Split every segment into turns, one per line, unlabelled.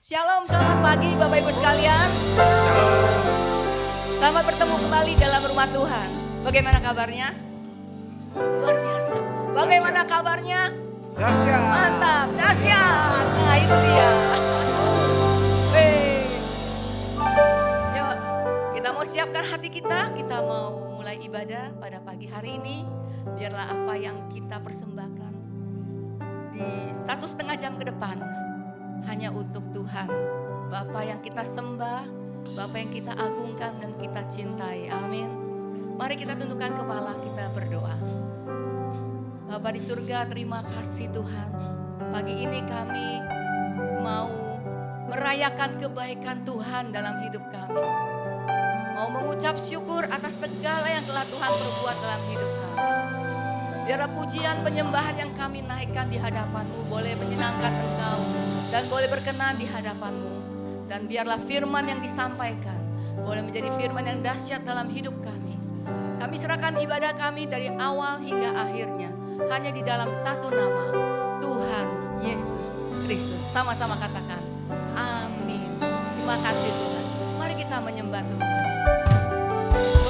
Shalom, selamat pagi Bapak Ibu sekalian. Selamat bertemu kembali dalam rumah Tuhan. Bagaimana kabarnya? Luar biasa. Bagaimana kabarnya?
Dahsyat.
Mantap, dahsyat. Nah itu dia. Yuk, kita mau siapkan hati kita mau mulai ibadah pada pagi hari ini. Biarlah apa yang kita persembahkan di 1,5 jam ke depan hanya untuk Tuhan. Bapa yang kita sembah, Bapa yang kita agungkan dan kita cintai. Amin. Mari kita tundukkan kepala, kita berdoa. Bapa di surga, terima kasih Tuhan. Pagi ini kami mau merayakan kebaikan Tuhan dalam hidup kami. Mau mengucap syukur atas segala yang telah Tuhan perbuat dalam hidup kami. Biarlah pujian penyembahan yang kami naikkan di hadapan-Mu boleh menyenangkan Engkau dan boleh berkenan di hadapan-Mu. Dan biarlah firman yang disampaikan boleh menjadi firman yang dahsyat dalam hidup kami. Kami serahkan ibadah kami dari awal hingga akhirnya hanya di dalam satu nama, Tuhan Yesus Kristus. Sama-sama katakan, amin. Terima kasih Tuhan. Mari kita menyembah Tuhan.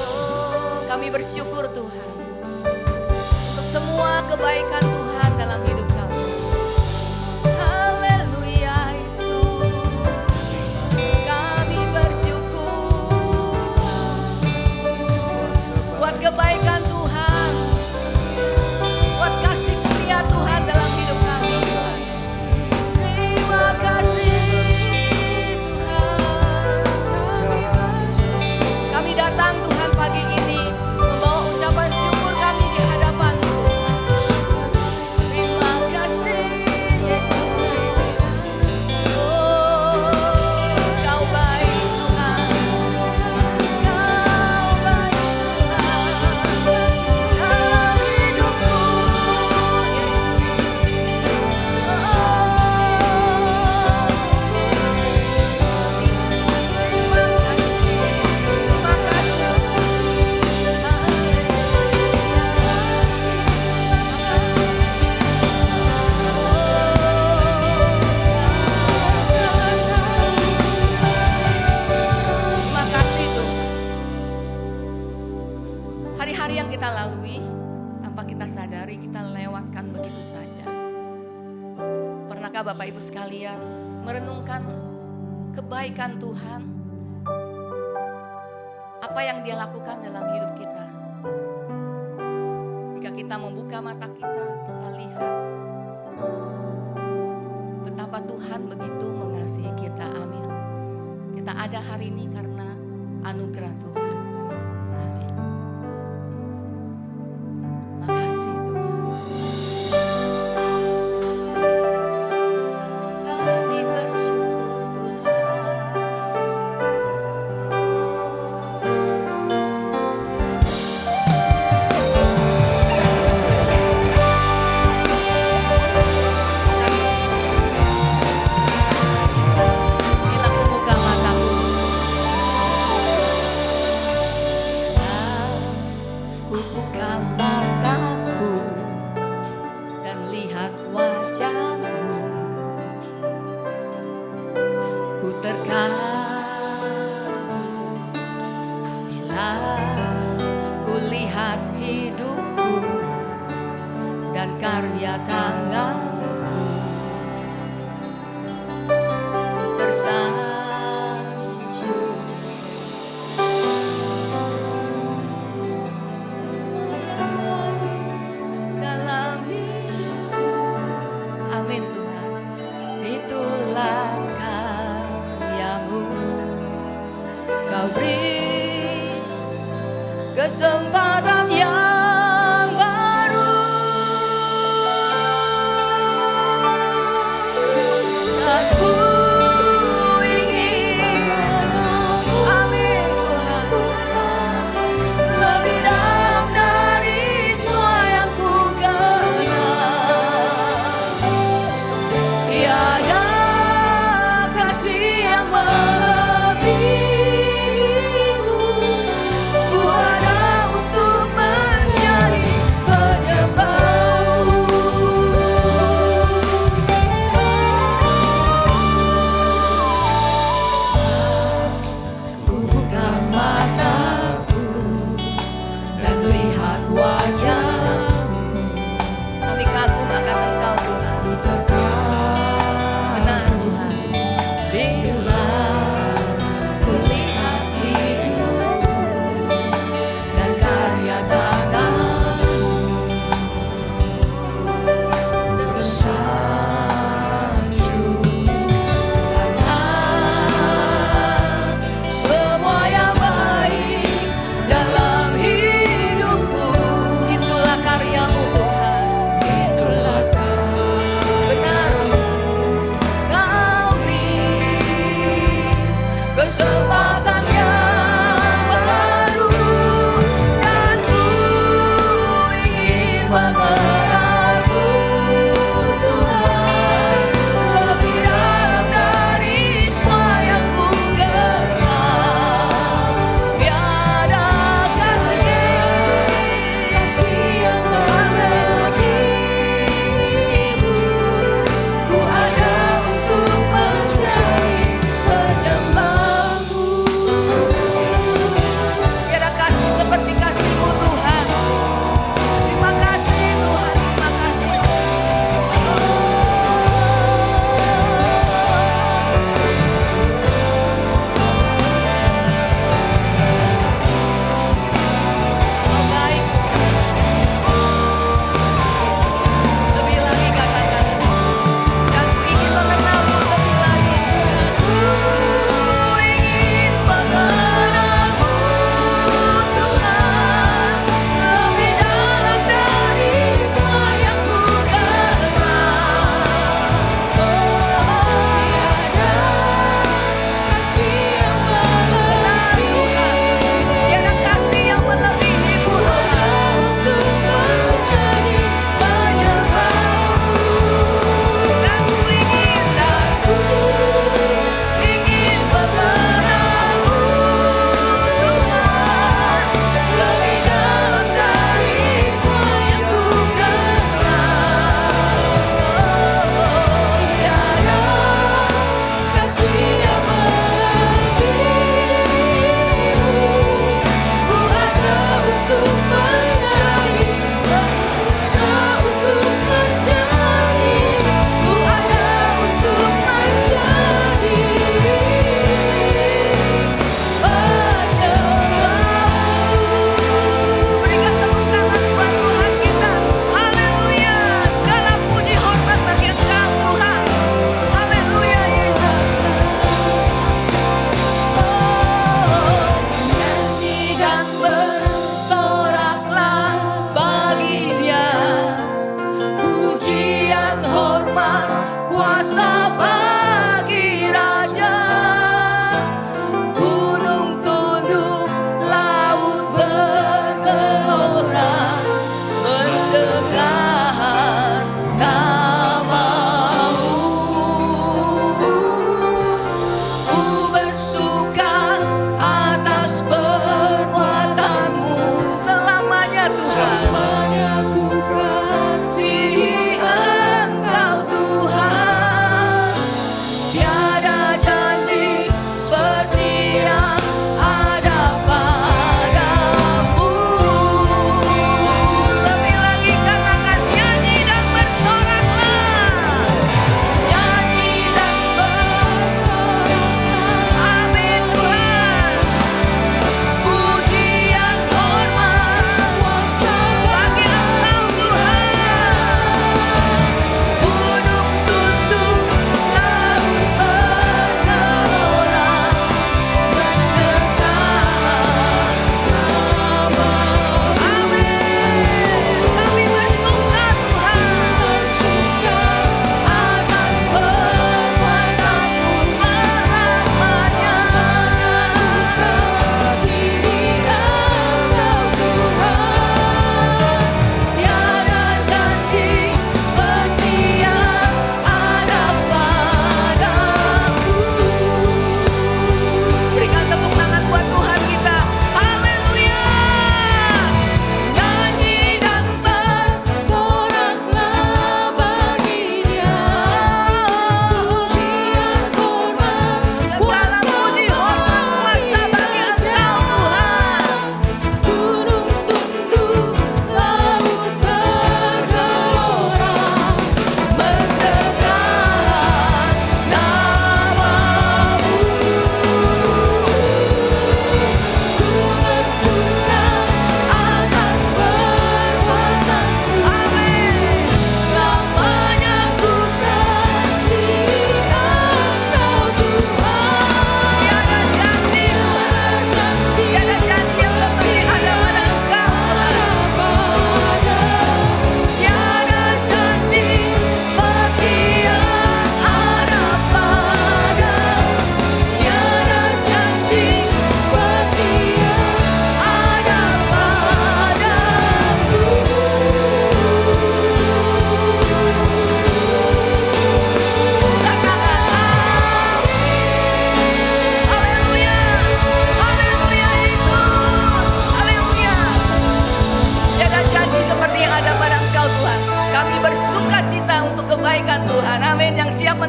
Oh, kami bersyukur Tuhan untuk semua kebaikan Tuhan dalam hidup kami. Haleluya Yesus, kami bersyukur buat kebaikan Tuhan, buat kasih setia Tuhan dalam hidup kami. Terima kasih Tuhan. Kami datang Tuhan pagi ini membawa ucapan syukur kami di hadapan-Mu. Terima kasih Yesus. Oh, Kau baik Tuhan. Kau baik Tuhan dalam hidupku Yesus. Terima kasih. Terima kasih Tuhan. Hari-hari yang kita lalui tanpa kita sadari kita lewatkan begitu saja. Pernahkah Bapak Ibu sekalian merenungkan kebaikan Tuhan? Apa yang Dia lakukan dalam hidup kita? Jika kita membuka mata kita lihat betapa Tuhan begitu mengasihi kita. Amin. Kita ada hari ini karena anugerah Tuhan. Amin. Makasih Tuhan. Kami bersyukur Tuhan. Bila ku buka mataku, ku buka mataku dan lihat wajah-Mu, ku terkagum bila ku lihat hidupku dan karya tangan-Mu, ku tersanjung dalam hidupku. Amin Tuhan. Itulah karya-Mu, Kau beri kesempatan yang baru. Dan ku ingin, amin Tuhan, lebih dalam dari semua yang ku kenal. Tiada kasih yang melebihi-Mu, ku ada untuk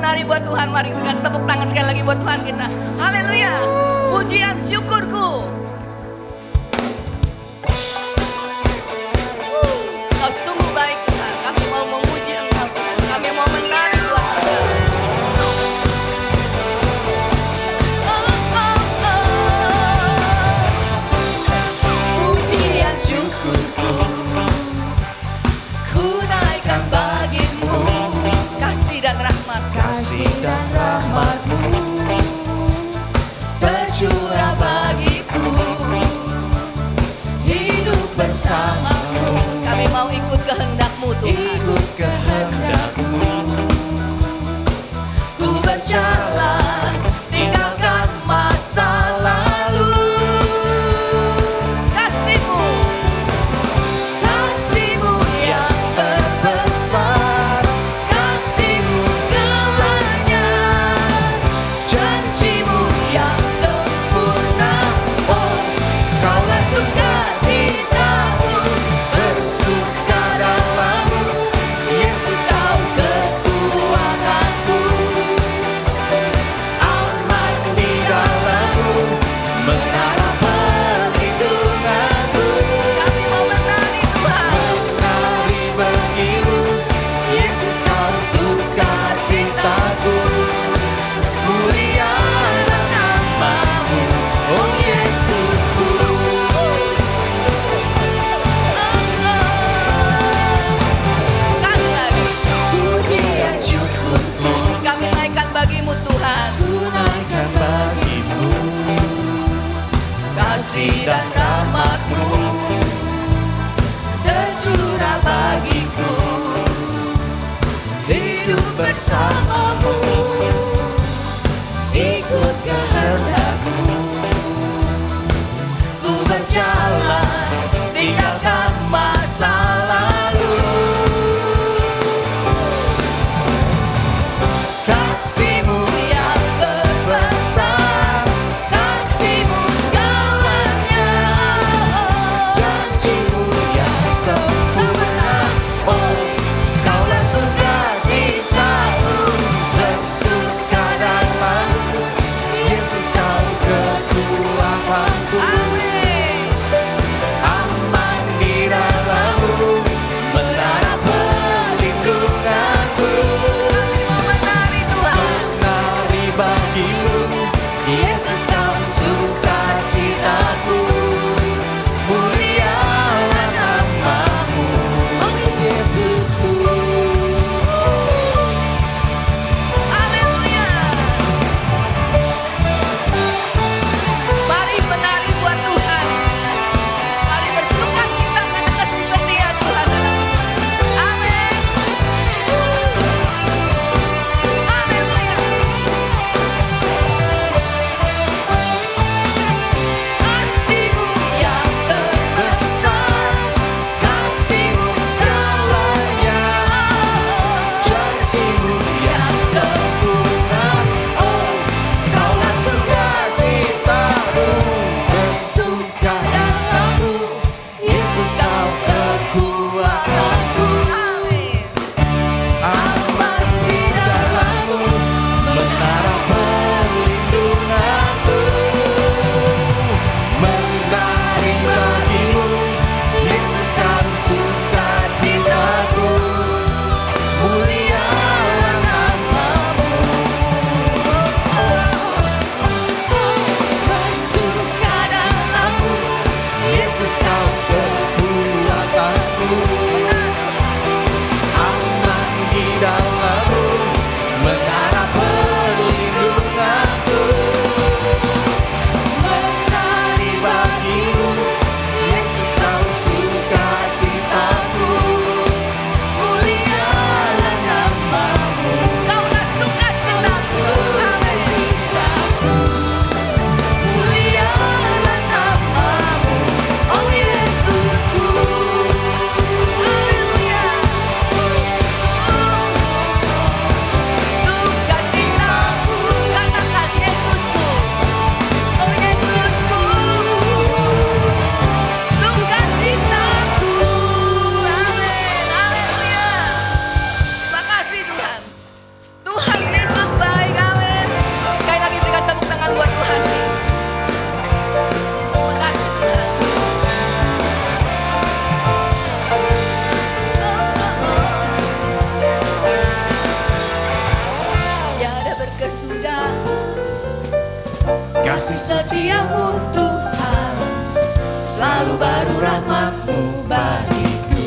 menari buat Tuhan. Mari dengan tepuk tangan sekali lagi buat Tuhan kita. Haleluya. Pujian syukurku. Engkau sungguh baik Tuhan. Kami mau memuji Engkau Tuhan. Kami mau menari buat Engkau. Pujian syukurku ku naikkan bagimu. Kasih dan rahmat,
Kasih dan rahmat-Mu
tercurah bagiku. Hidup bersamamu. Kami mau ikut kehendak-Mu Tuhan.
ikut kehendak-Mu.
Ku berjalan tinggalkan masa lalu. Kasih-Mu, Kasih-Mu yang terbesar, Kasih-Mu segalanya, janji-Mu yang sempurna. Oh, Kaulah sukacita-Mu,
Bersuka dalam-Mu,
Yesus Kau kekuatanku.
aman di dalam-Mu, menara perlindungan-Mu.
Kami mau menari Tuhan.
Menari bagimu, Yesus Kau sukacitaku. Mulialah nama-Mu, oh Yesusku.
Sekali lagi,
Pujian syukurku
kami naikkan bagimu Tuhan.
ku naikkan bagimu.
Kasih dan rahmat-Mu tercurah bagiku.
Hidup bersama-Mu, ikut kehendak-Mu.
Ku berjalan tinggalkan masa lalu.
Kasih-Mu
Yang terbesar, Kasih-Mu segalanya,
janji-Mu yang sempurna. Oh, Kaulah sukacita-Mu, kasih setiamu Tuhan, selalu baru rahmat-Mu bagiku.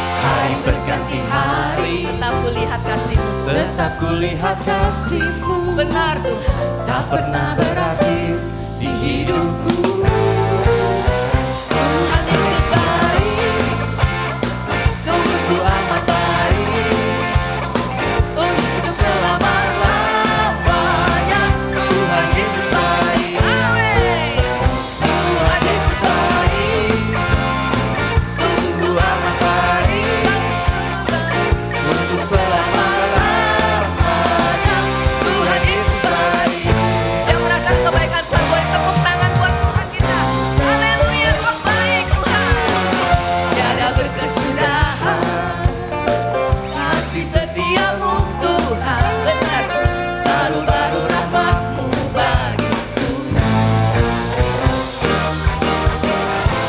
Hari berganti hari,
Tetap kulihat kasih-Mu Tuhan.
tetap kulihat kasih-Mu,
Benar Tuhan.
tak pernah berakhir di hidupku. Tuhan Yesus baik, sungguh amat baik, untuk selama-lamanya. Tuhan Yesus baik,
Amin.
Tuhan Yesus baik, sungguh amat baik, untuk selama-lamanya. Tuhan Yesus baik.
Yang merasakan kebaikan Tuhan, boleh tepuk tangan buat Tuhan kita. Haleluya, Kau baik Tuhan.
Tiada berkesudahan kasih setiamu Tuhan,
Benar.
selalu baru rahmat-Mu bagiku.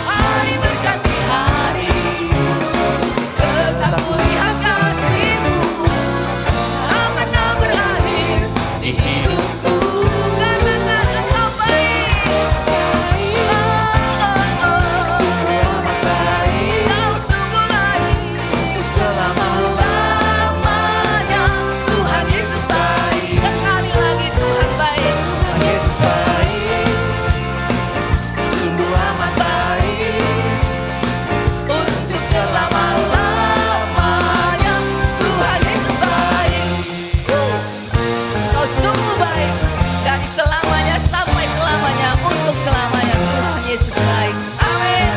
Hari berganti hari, tetap kulihat kasih-Mu, tak pernah berakhir di hidupku.
Katakan Engkau baik.
Sungguh amat baik,
Kau sungguh baik.
untuk selama-lamanya. Tuhan Yesus baik,
Sekali lagi Tuhan baik.
Tuhan Yesus baik, sungguh amat baik, untuk selama-lamanya. Tuhan Yesus baik.
Kau sungguh baik. Dari selamanya sampai selamanya, untuk selamanya Tuhan Yesus baik. Amin.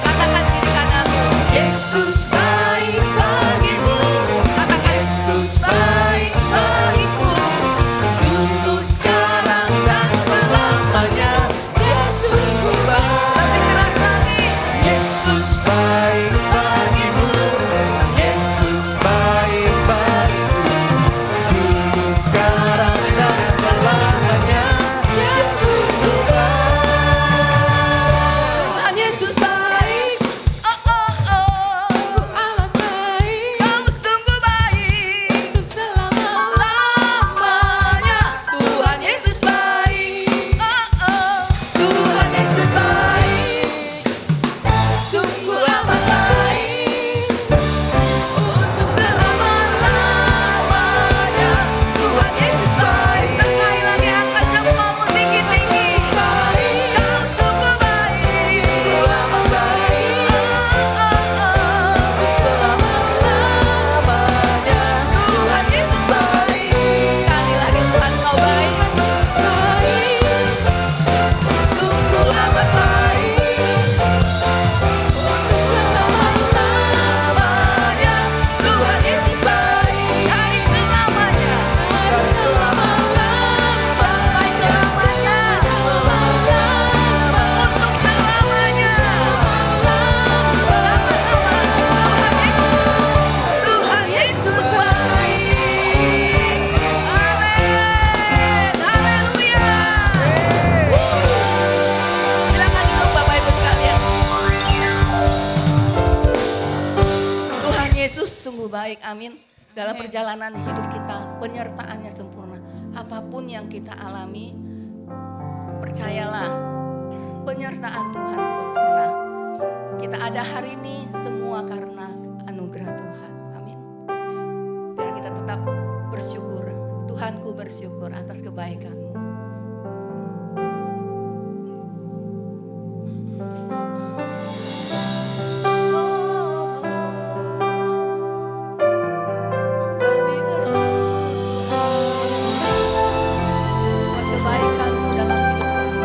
Katakan kiri kananmu.
Yesus baik bagimu,
Katakan
Yesus baik bagiku, dulu sekarang dan selamanya. Dia sungguh baik.
lebih keras lagi.
Yesus baik bagimu, Yesus baik bagiku, dulu sekarang dan selamanya. Dia sungguh baik.
Tuhan Yesus baik. Oh oh oh.
Amat baik,
Kau sungguh baik.
untuk selama-lamanya. Tuhan Yesus baik,
Oh oh.
Tuhan Yesus baik, sungguh amat baik, untuk selama-lamanya. Tuhan Yesus baik,
Sekali lagi angkat jempolmu tinggi-tinggi. Kau sungguh baik.
sungguh amat baik, untuk selama-lamanya. Tuhan Yesus baik,
Sekali lagi Tuhan kau baik.
sungguh amat baik, untuk selama-lamanya. Tuhan Yesus baik,
Dari selamanya
dari selama-lamanya.
sampai selamanya. Untuk selamanya. Tuhan Yesus baik. Amin. Haleluya. Silakan duduk Bapak Ibu sekalian. Tuhan Yesus sungguh baik, amin. Dalam perjalanan hidup kita, penyertaannya sempurna. Apapun yang kita alami, percayalah, penyertaan Tuhan sempurna. Kita ada hari ini semua karena anugerah Tuhan, amin. Biar kita tetap bersyukur, Tuhanku bersyukur atas kebaikan-Mu. Kami bersyukur buat kebaikan-Mu dalam hidup kami.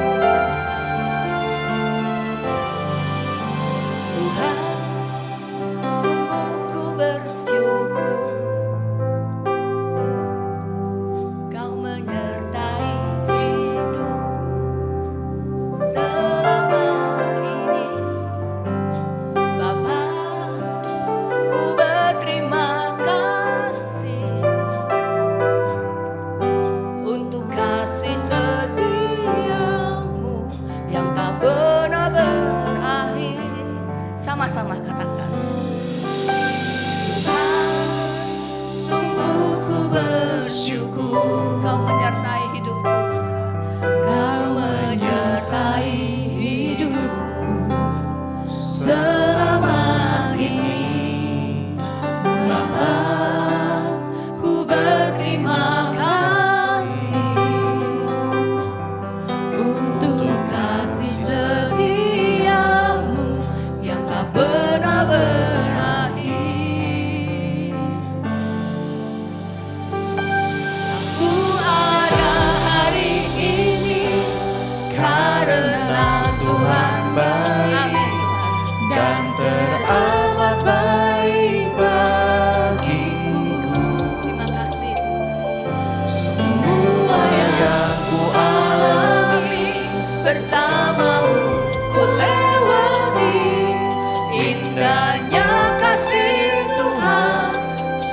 Tuhan, sungguh ku bersyukur Kau menyertai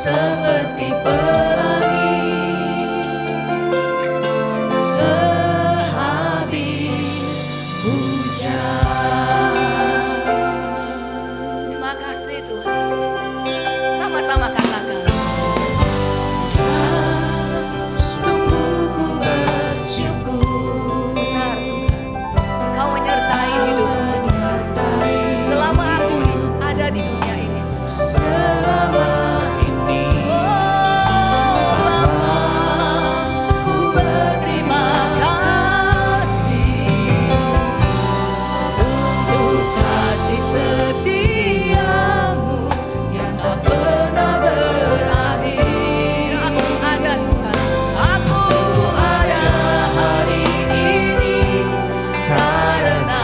seperti pelangi sehabis hujan.
Terima kasih Tuhan. Sama-sama katakan.
Sungguh ku bersyukur,
Benar Tuhan. Engkau menyertai hidupku Tuhan. Selama aku ada di dunia ini.
selama ini.
Oh Bapa, ku berterima kasih
Untuk kasih setiamu yang tak pernah berakhir.
Aku ada Tuhan. Aku ada
Hari ini karena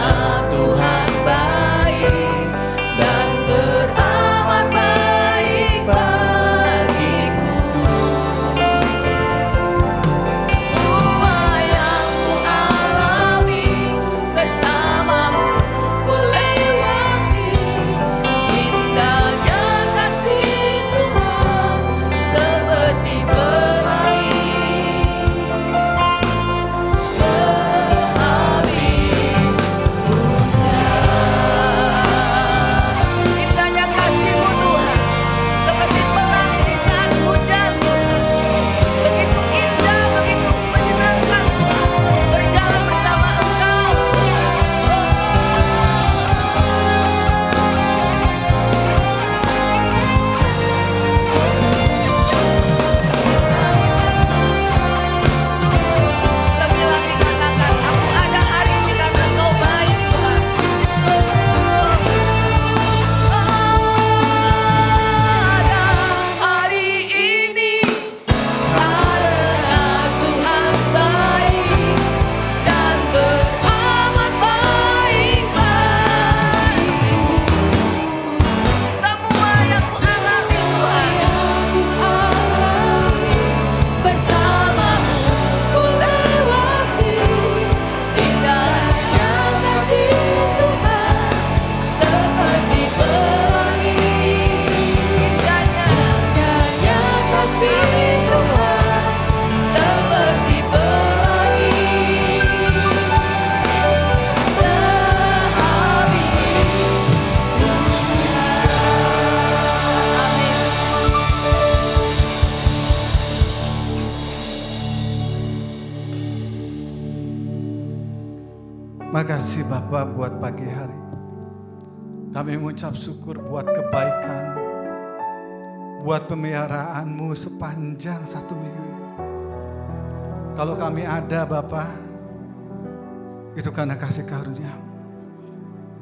Tuhan baik dan teramat baik bagiku.
semua yang ku alami bersamamu ku lewati.
Indahnya kasih Tuhan seperti pelangi sehabis hujan.
Indahnya kasih-Mu Tuhan, seperti pelangi di saat hujan Tuhan. Begitu indah, begitu menyenangkan Tuhan, berjalan bersama Engkau Tuhan. Lebih lagi katakan, aku ada hari ini karena Engkau baik Tuhan. Ada hari ini karena Tuhan baik dan teramat baik bagiku. Semua yang ku alami Tuhan, bersamamu ku lewati.
Indahnya kasih Tuhan seperti pelangi. Indahnya kasih Tuhan seperti pelangi sehabis hujan.
Amin.
Makasih Bapak buat pagi hari. Kami mengucap syukur buat kebaikan, buat pemeliharaan-Mu sepanjang 1 minggu ini. Kalau kami ada Bapak, itu karena kasih karunia-Mu.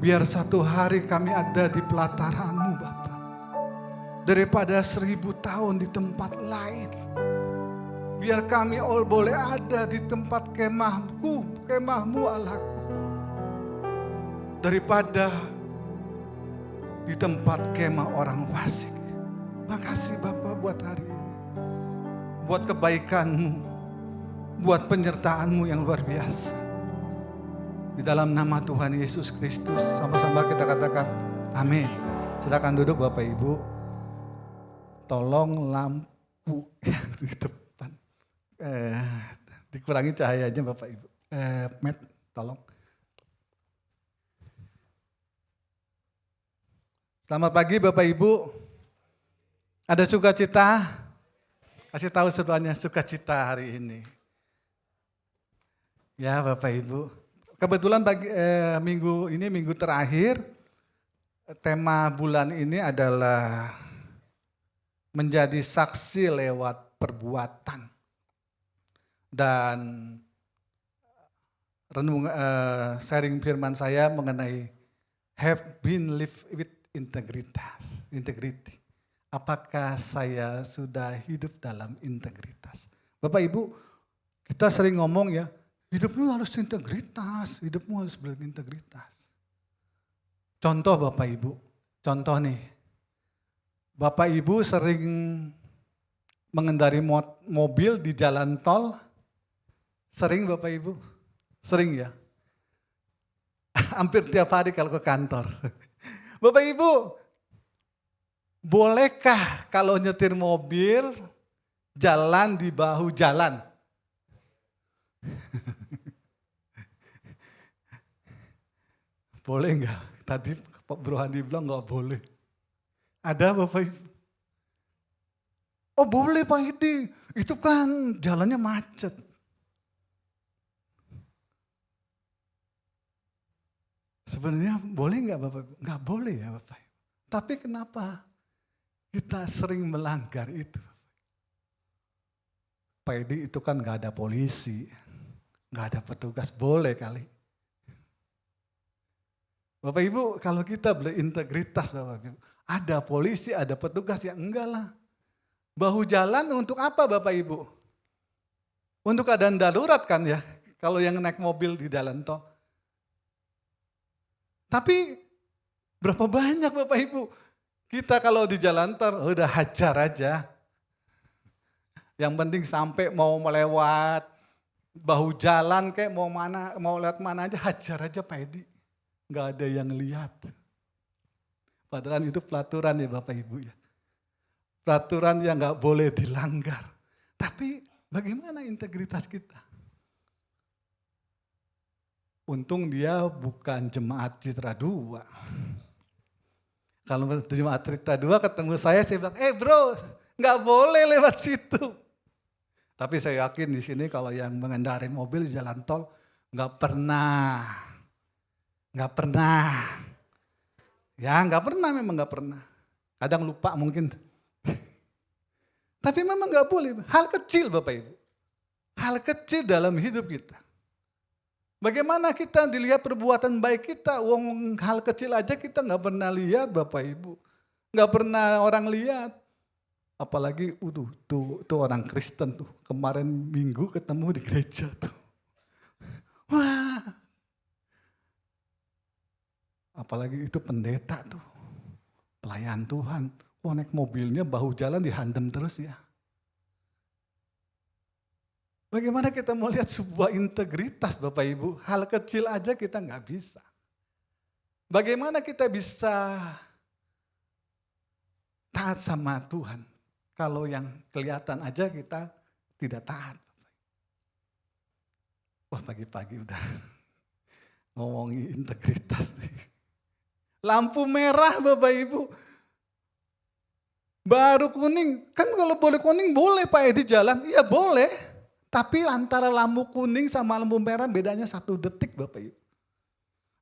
Biar satu hari kami ada di pelataran-Mu Bapak, daripada 1000 tahun di tempat lain. Biar kami boleh ada di tempat kemahku, kemahmu Allahku, daripada di tempat kemah orang fasik. Makasih Bapak buat hari ini, buat kebaikan-Mu, buat penyertaan-Mu yang luar biasa. Di dalam nama Tuhan Yesus Kristus, sama-sama kita katakan amin. Silakan duduk Bapak Ibu. Tolong lampu yang di depan dikurangi cahayanya Bapak Ibu. Matt, tolong. Selamat pagi Bapak Ibu. Ada sukacita? Kasih tahu semuanya sukacita hari ini. Ya Bapak Ibu. Kebetulan minggu ini minggu terakhir, tema bulan ini adalah menjadi saksi lewat perbuatan. Dan renung sharing firman saya mengenai have been live with integrity. Apakah saya sudah hidup dalam integritas? Bapak Ibu, kita sering ngomong ya, hidupmu harus integritas, hidupmu harus berintegritas. Contoh Bapak Ibu, contoh nih, Bapak Ibu sering mengendari mobil di jalan tol, sering Bapak Ibu? Sering ya? Hampir tiap hari kalau ke kantor. Bapak Ibu, Bolehkah kalau nyetir mobil jalan di bahu jalan? Boleh enggak? Tadi Pak Bro Handi bilang enggak boleh. Ada Bapak Ibu? Oh boleh Pak Hidi, itu kan jalannya macet. Sebenarnya boleh enggak Bapak Ibu? Enggak boleh ya Bapak Ibu. Tapi kenapa kita sering melanggar itu? Pak Hidi itu kan enggak ada polisi, enggak ada petugas, boleh kali. Bapak Ibu, kalau kita berintegritas Bapak Ibu, ada polisi, ada petugas, ya enggak lah. Bahu jalan untuk apa Bapak Ibu? Untuk keadaan darurat kan ya, kalau yang naik mobil di jalan tol. Tapi berapa banyak Bapak Ibu, kita kalau di jalan tol udah hajar aja. Yang penting sampai mau melewat bahu jalan kayak mau mana, mau lewat mana aja, hajar aja Pak Edi. Nggak ada yang lihat. Padahal itu pelaturan ya Bapak Ibu ya. Peraturan yang nggak boleh dilanggar. Tapi bagaimana integritas kita? Untung dia bukan jemaat Citra 2. Kalau jemaat Citra 2 ketemu saya bilang, bro, nggak boleh lewat situ. Tapi saya yakin di sini kalau yang mengendarai mobil di jalan tol nggak pernah. Ya nggak pernah, memang nggak pernah. Kadang lupa mungkin. Tapi memang nggak boleh. Hal kecil Bapak Ibu. Hal kecil dalam hidup kita. Bagaimana kita dilihat perbuatan baik kita. Hal kecil aja kita nggak pernah lihat Bapak Ibu. Nggak pernah orang lihat. Apalagi tuh orang Kristen tuh. Kemarin Minggu ketemu di gereja tuh. Wah. Apalagi itu pendeta tuh, pelayan Tuhan. Wah naik mobilnya bahu jalan dihandem terus ya. Bagaimana kita mau lihat sebuah integritas Bapak Ibu, hal kecil aja kita nggak bisa. Bagaimana kita bisa taat sama Tuhan, kalau yang kelihatan aja kita tidak taat. Wah pagi-pagi udah ngomongin integritas nih. Lampu merah Bapak Ibu. Baru kuning. Kan kalau boleh kuning boleh Pak Edi jalan. Iya boleh. Tapi antara lampu kuning sama lampu merah bedanya 1 detik Bapak Ibu.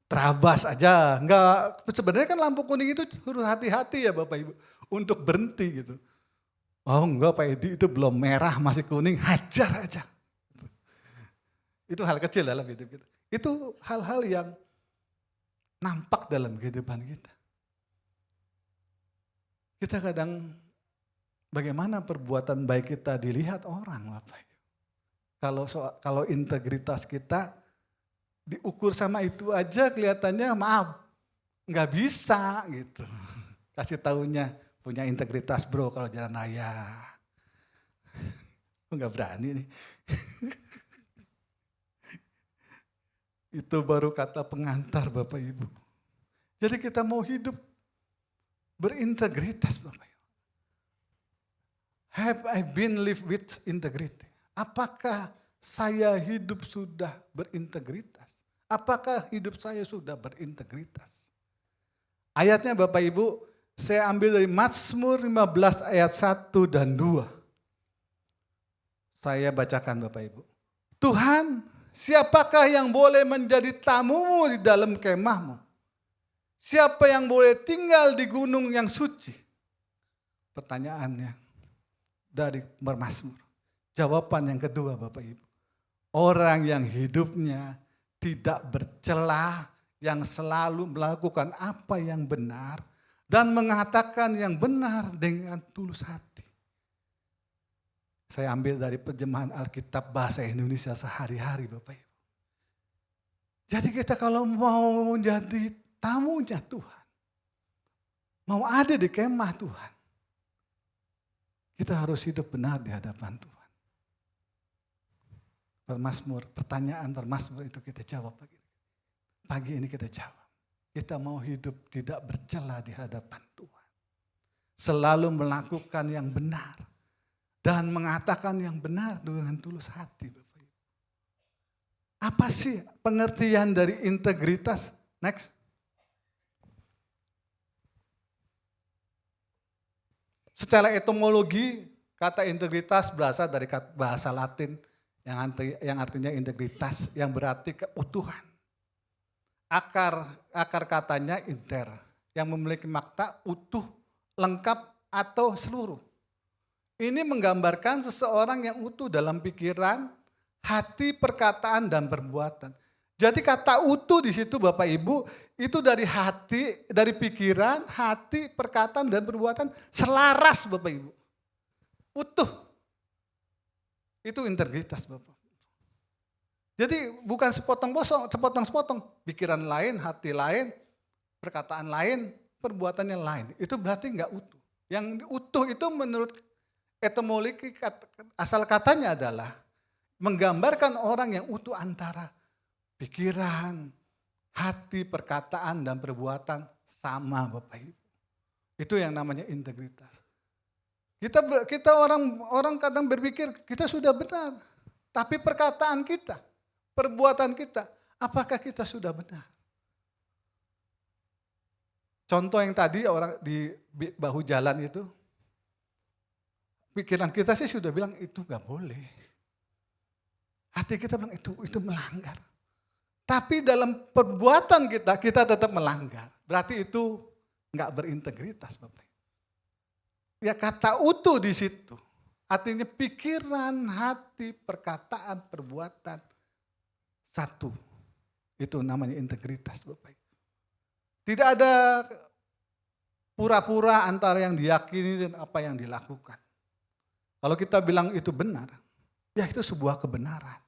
Terabas aja. Enggak, sebenarnya kan lampu kuning itu harus hati-hati ya Bapak Ibu. Untuk berhenti gitu. Oh enggak Pak Edi itu belum merah masih kuning. Hajar aja. Itu hal kecil dalam hidup kita. Itu hal-hal yang nampak dalam kehidupan kita. Kita kadang bagaimana perbuatan baik kita dilihat orang Bapak Ibu. Kalau integritas kita diukur sama itu aja kelihatannya maaf nggak bisa gitu. Kasih taunya punya integritas bro kalau jalan raya. Nggak berani nih. Itu baru kata pengantar Bapak Ibu. Jadi kita mau hidup berintegritas Bapak Ibu. Have I been live with integrity? Apakah saya hidup sudah berintegritas? Apakah hidup saya sudah berintegritas? Ayatnya Bapak Ibu, saya ambil dari Mazmur 15 ayat 1 dan 2. Saya bacakan Bapak Ibu. Tuhan, siapakah yang boleh menjadi tamumu di dalam kemahmu? Siapa yang boleh tinggal di gunung yang suci? Pertanyaannya dari Mazmur. Jawaban yang kedua Bapak Ibu. Orang yang hidupnya tidak bercela, yang selalu melakukan apa yang benar dan mengatakan yang benar dengan tulus hati. Saya ambil dari terjemahan Alkitab bahasa Indonesia sehari-hari Bapak Ibu. Jadi kita kalau mau jadi tamunya Tuhan, mau ada di kemah Tuhan, kita harus hidup benar di hadapan Tuhan. Pertanyaan Mazmur itu kita jawab pagi ini. Pagi ini kita jawab. Kita mau hidup tidak bercela di hadapan Tuhan. selalu melakukan yang benar, dan mengatakan yang benar dengan tulus hati. Bapak Ibu. Apa sih pengertian dari integritas? Next. Secara etimologi, kata integritas berasal dari bahasa Latin yang artinya integritas, yang berarti keutuhan. Akar katanya inter, yang memiliki makna utuh, lengkap, atau seluruh. Ini menggambarkan seseorang yang utuh dalam pikiran, hati, perkataan, dan perbuatan. Jadi kata utuh di situ Bapak Ibu, itu dari hati, dari pikiran, hati, perkataan, dan perbuatan selaras Bapak Ibu. Utuh. Itu integritas Bapak. Jadi bukan sepotong-sepotong, pikiran lain, hati lain, perkataan lain, perbuatannya lain. Itu berarti enggak utuh. Yang utuh itu menurut etimologi asal katanya adalah menggambarkan orang yang utuh antara pikiran, hati, perkataan, dan perbuatan sama Bapak Ibu. Itu yang namanya integritas. Kita orang kadang berpikir kita sudah benar, tapi perkataan kita, perbuatan kita, apakah kita sudah benar? Contoh yang tadi orang di bahu jalan itu, pikiran kita sih sudah bilang itu nggak boleh. Hati kita bilang itu melanggar. Tapi dalam perbuatan kita tetap melanggar. Berarti itu nggak berintegritas, Bapak. Ya kata utuh di situ. Artinya pikiran, hati, perkataan, perbuatan satu. Itu namanya integritas, Bapak. Tidak ada pura-pura antara yang diyakini dan apa yang dilakukan. Kalau kita bilang itu benar, ya itu sebuah kebenaran.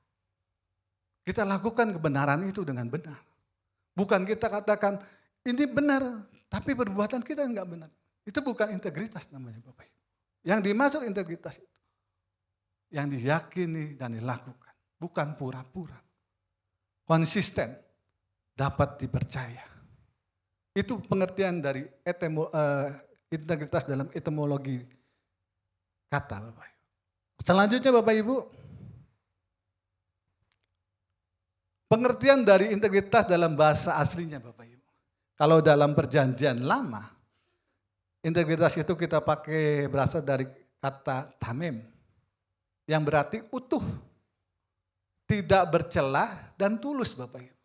Kita lakukan kebenaran itu dengan benar. Bukan kita katakan ini benar, tapi perbuatan kita enggak benar. Itu bukan integritas namanya Bapak Ibu. Yang dimaksud integritas itu yang diyakini dan dilakukan, bukan pura-pura. Konsisten, dapat dipercaya. Itu pengertian dari integritas dalam etimologi kata Bapak Ibu. Selanjutnya Bapak Ibu, pengertian dari integritas dalam bahasa aslinya Bapak Ibu. Kalau dalam perjanjian lama, integritas itu kita pakai berasal dari kata tamim, yang berarti utuh, tidak bercelah dan tulus Bapak Ibu.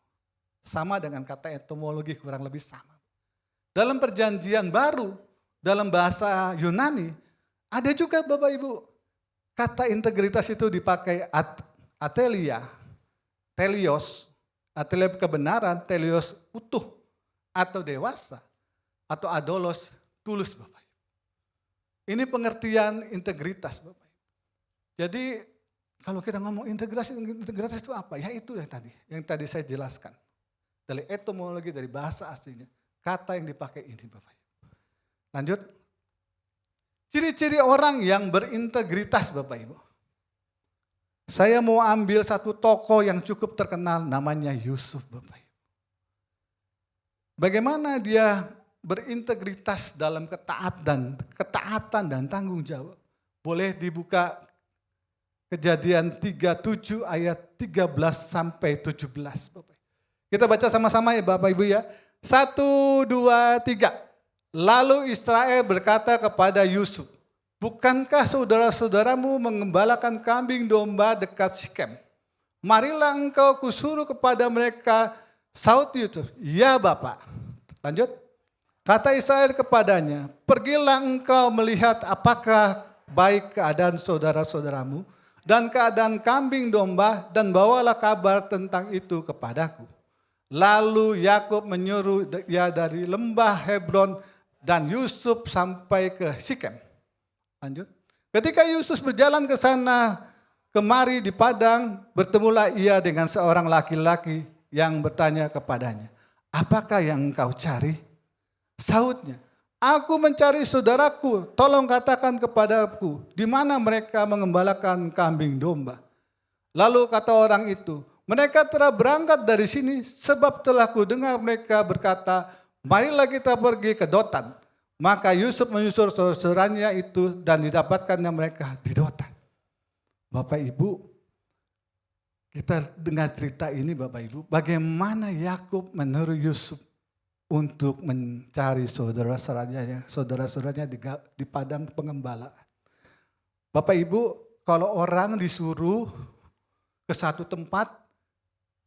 Sama dengan kata etimologi kurang lebih sama. Dalam perjanjian baru, dalam bahasa Yunani, ada juga Bapak Ibu, kata integritas itu dipakai atelia, telios, atelia kebenaran, telios utuh, atau dewasa, atau adolos, tulus Bapak Ibu. Ini pengertian integritas Bapak Ibu. Jadi kalau kita ngomong integritas itu apa? Ya itu yang tadi saya jelaskan. Dari etimologi, dari bahasa aslinya. Kata yang dipakai ini Bapak Ibu. Lanjut. Ciri-ciri orang yang berintegritas Bapak Ibu. Saya mau ambil satu tokoh yang cukup terkenal namanya Yusuf Bapak Ibu. Bagaimana dia berintegritas dalam ketaatan dan tanggung jawab. Boleh dibuka Kejadian 37 ayat 13 sampai 17 Bapak. Kita baca sama-sama ya Bapak Ibu ya. 1, 2, 3. Lalu Israel berkata kepada Yusuf, bukankah saudara-saudaramu mengembalakan kambing domba dekat Sikem? Marilah engkau kusuruh kepada mereka. Saud Yusuf, ya Bapak. Lanjut. Kata Israel kepadanya, pergilah engkau melihat apakah baik keadaan saudara-saudaramu dan keadaan kambing domba dan bawalah kabar tentang itu kepadaku. Lalu Yakub menyuruh dia dari lembah Hebron dan Yusuf sampai ke Sikem. Lanjut. Ketika Yusuf berjalan ke sana kemari di padang, bertemulah ia dengan seorang laki-laki yang bertanya kepadanya, apakah yang engkau cari? Sautnya, aku mencari saudaraku, tolong katakan kepadaku, di mana mereka mengembalakan kambing domba. Lalu kata orang itu, mereka telah berangkat dari sini sebab telah kudengar mereka berkata, marilah kita pergi ke Dotan. Maka Yusuf menyusul saudaranya itu dan didapatkannya mereka di Dotan. Bapak Ibu, kita dengar cerita ini Bapak Ibu, bagaimana Yakub menyuruh Yusuf untuk mencari saudara-saudaranya di padang pengembalaan. Bapak Ibu, kalau orang disuruh ke satu tempat,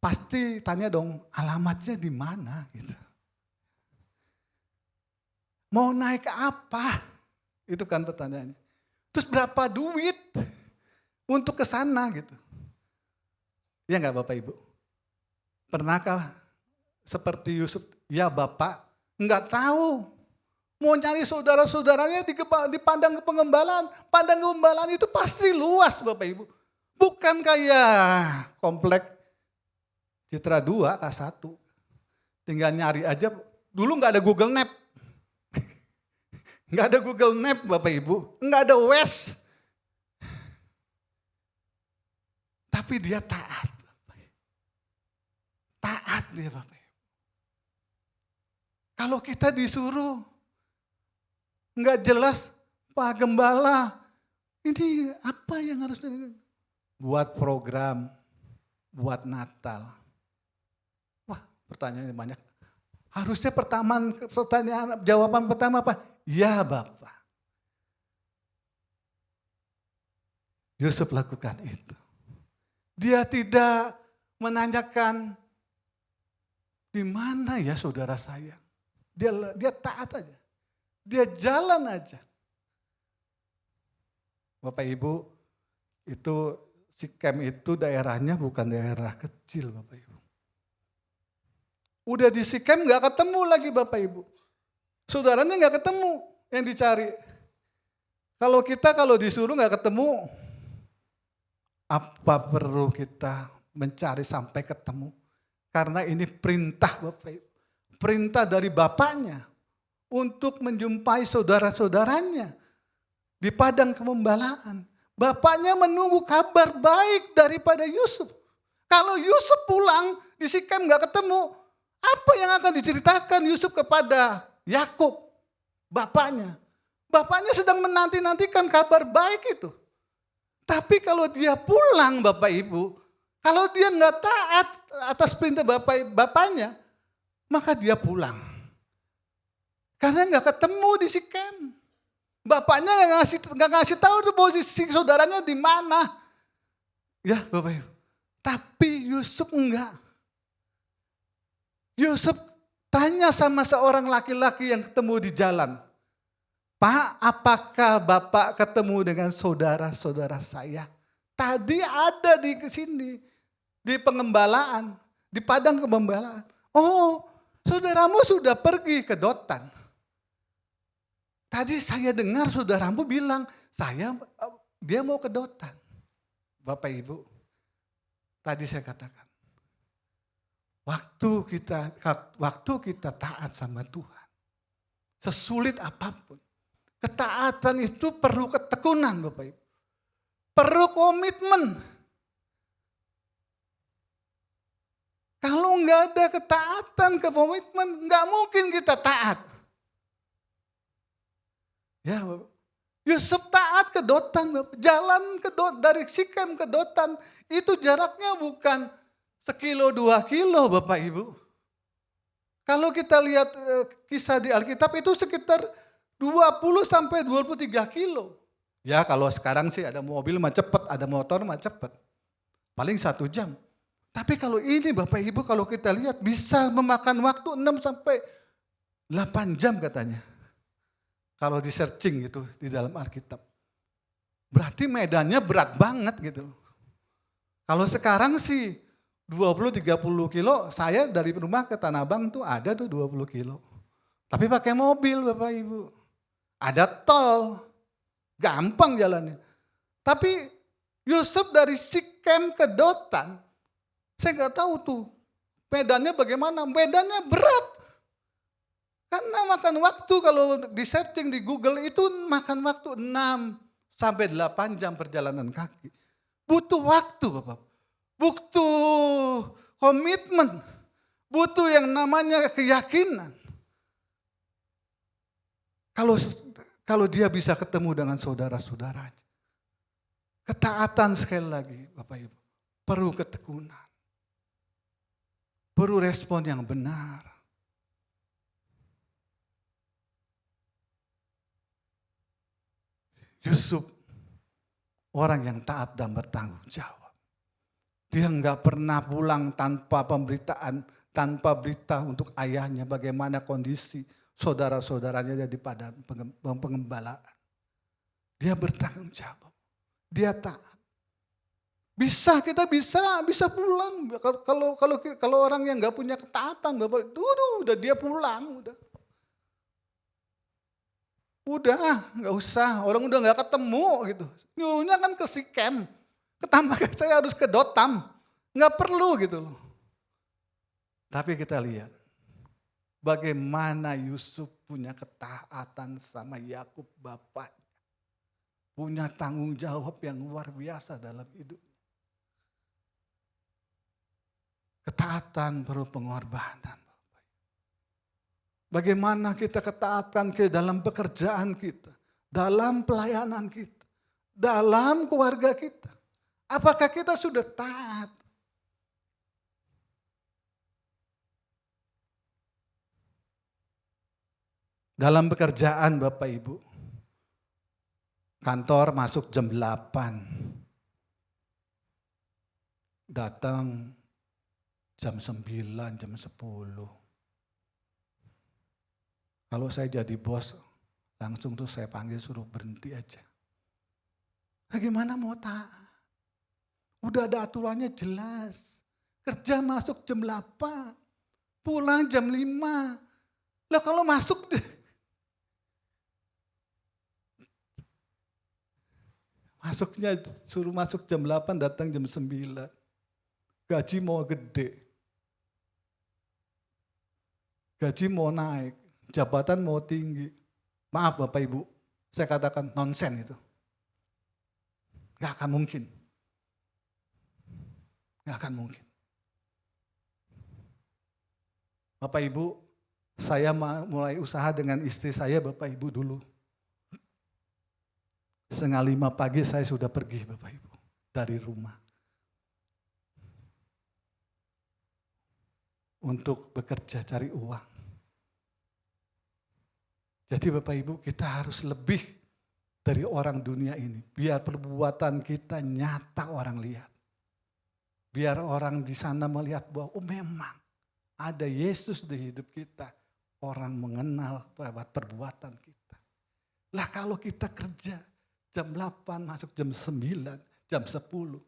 pasti tanya dong, alamatnya di mana gitu. Mau naik ke apa? Itu kan pertanyaannya. Terus berapa duit untuk ke sana gitu. Ya enggak Bapak Ibu? Pernahkah seperti Yusuf? Ya Bapak, enggak tahu. Mau nyari saudara-saudaranya di padang pengembalaan. Padang pengembalaan itu pasti luas Bapak Ibu. Bukan kayak komplek Citra 2 K1. Tinggal nyari aja. Dulu enggak ada Google Map. Enggak ada Google Map Bapak Ibu. Enggak ada Waze. Tapi dia taat. Taat dia Bapak Ibu. Kalau kita disuruh, enggak jelas Pak Gembala, ini apa yang harus buat program, buat Natal. Wah pertanyaannya banyak. Harusnya jawaban pertama apa? Ya Bapak. Yusuf lakukan itu. Dia tidak menanyakan di mana ya saudara saya. Dia taat aja. Dia jalan aja. Bapak Ibu, itu Sikem itu daerahnya bukan daerah kecil Bapak Ibu. Udah di Sikem gak ketemu lagi Bapak Ibu. Saudaranya gak ketemu yang dicari. Kalau disuruh gak ketemu, apa perlu kita mencari sampai ketemu? Karena ini perintah Bapak Ibu. Perintah dari bapaknya untuk menjumpai saudara-saudaranya di padang pengembalaan. Bapaknya menunggu kabar baik daripada Yusuf. Kalau Yusuf pulang di Sikem gak ketemu, apa yang akan diceritakan Yusuf kepada Yakub, bapaknya? Bapaknya sedang menanti-nantikan kabar baik itu. Tapi kalau dia pulang Bapak Ibu, kalau dia nggak taat atas perintah bapaknya, maka dia pulang. Karena nggak ketemu di Sikem. Bapaknya nggak ngasih tahu tuh posisi saudaranya di mana. Ya Bapak Ibu. Tapi Yusuf enggak. Yusuf tanya sama seorang laki-laki yang ketemu di jalan. Pak, apakah Bapak ketemu dengan saudara-saudara saya? Tadi ada di sini, di pengembalaan, di padang pengembalaan. Oh, saudaramu sudah pergi ke Dotan. Tadi saya dengar saudaramu bilang, dia mau ke Dotan. Bapak Ibu, tadi saya katakan, waktu kita taat sama Tuhan, sesulit apapun, ketaatan itu perlu ketekunan Bapak Ibu. Perlu komitmen. Kalau nggak ada ketaatan, komitmen, nggak mungkin kita taat. Ya, Bapak. Yusuf taat ke Dotan, Bapak. Jalan dari Sikem ke Dotan, itu jaraknya bukan 1-2 kilo Bapak Ibu. Kalau kita lihat kisah di Alkitab itu sekitar 20-23 kilo. Ya kalau sekarang sih ada mobil mah cepet, ada motor mah cepet. Paling 1 jam. Tapi kalau ini Bapak Ibu kalau kita lihat bisa memakan waktu 6-8 jam katanya. Kalau di searching gitu di dalam Alkitab. Berarti medannya berat banget gitu. Kalau sekarang sih 20-30 kilo, saya dari rumah ke Tanah Abang tuh ada tuh 20 kilo. Tapi pakai mobil Bapak Ibu. Ada tol. Gampang jalannya. Tapi Yusuf dari Sikem ke Dotan, saya nggak tahu tuh medannya bagaimana. Medannya berat. Karena makan waktu kalau di searching di Google itu makan waktu 6-8 jam perjalanan kaki. Butuh waktu Bapak. Butuh komitmen. Butuh yang namanya keyakinan. Kalau kalau dia bisa ketemu dengan saudara-saudaranya. Ketaatan sekali lagi Bapak Ibu. Perlu ketekunan. Perlu respon yang benar. Yusuf orang yang taat dan bertanggung jawab. Dia enggak pernah pulang tanpa pemberitaan, tanpa berita untuk ayahnya bagaimana kondisi saudara-saudaranya di padang pengembalaan. Dia bertanggung jawab. Dia taat. Kita bisa pulang. Kalau orang yang enggak punya ketaatan, Bapak, udah dia pulang, Udah, nggak usah. Orang udah nggak ketemu gitu. Nyuruhnya kan ke Sikem. Ketambah saya harus ke Dotam. Nggak perlu gitu loh. Tapi kita lihat. Bagaimana Yusuf punya ketaatan sama Yakub bapak. Punya tanggung jawab yang luar biasa dalam hidup. Ketaatan perlu pengorbanan. Bagaimana kita ketaatan ke dalam pekerjaan kita, dalam pelayanan kita, dalam keluarga kita. Apakah kita sudah taat? Dalam pekerjaan Bapak Ibu, kantor masuk jam 8, datang jam 9, jam 10. Kalau saya jadi bos, langsung tuh saya panggil suruh berhenti aja. Bagaimana mau taat? Udah ada aturannya jelas. Kerja masuk jam 8, pulang jam 5. Lah kalau masuk, masuknya suruh masuk jam 8, datang jam 9. Gaji mau gede. Gaji mau naik. Jabatan mau tinggi. Maaf Bapak Ibu, saya katakan nonsen itu. Gak akan mungkin. Gak akan mungkin. Bapak Ibu, saya mulai usaha dengan istri saya Bapak Ibu dulu. 4:30 pagi saya sudah pergi Bapak Ibu dari rumah. Untuk bekerja cari uang. Jadi Bapak Ibu kita harus lebih dari orang dunia ini. Biar perbuatan kita nyata orang lihat. Biar orang di sana melihat bahwa memang ada Yesus di hidup kita. Orang mengenal perbuatan kita. Lah kalau kita kerja jam 8 masuk jam 9, jam 10.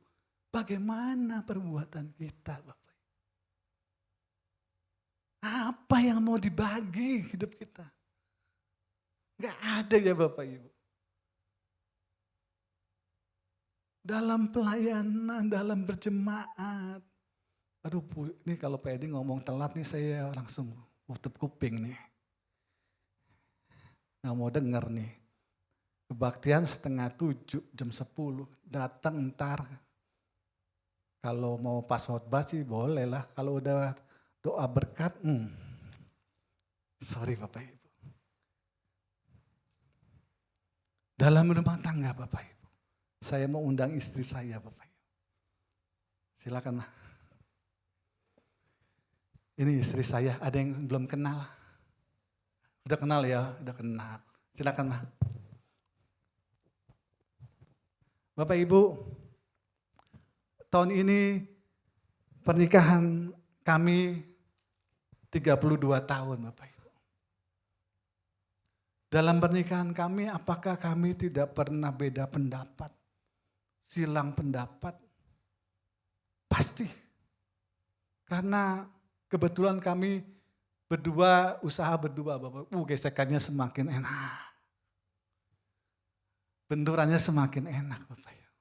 Bagaimana perbuatan kita Bapak Ibu? Apa yang mau dibagi hidup kita? Gak ada ya Bapak Ibu. Dalam pelayanan, dalam berjemaat. Aduh ini kalau Pak Edi ngomong telat nih saya langsung tutup kuping nih. Gak mau denger nih. Kebaktian 6:30, jam 10. Datang ntar. Kalau mau pas khotbah sih boleh lah. Kalau udah doa berkat, sorry Bapak Ibu. Dalam rumah tangga Bapak Ibu. Saya mau undang istri saya Bapak Ibu. Silakan lah. Ini istri saya, ada yang belum kenal. Udah kenal ya, udah kenal. Silakan lah. Bapak Ibu, tahun ini pernikahan kami 32 tahun Bapak Ibu. Dalam pernikahan kami, apakah kami tidak pernah beda pendapat? Silang pendapat? Pasti. Karena kebetulan kami usaha berdua Bapak. Gesekannya semakin enak. Benturannya semakin enak Bapak Ibu.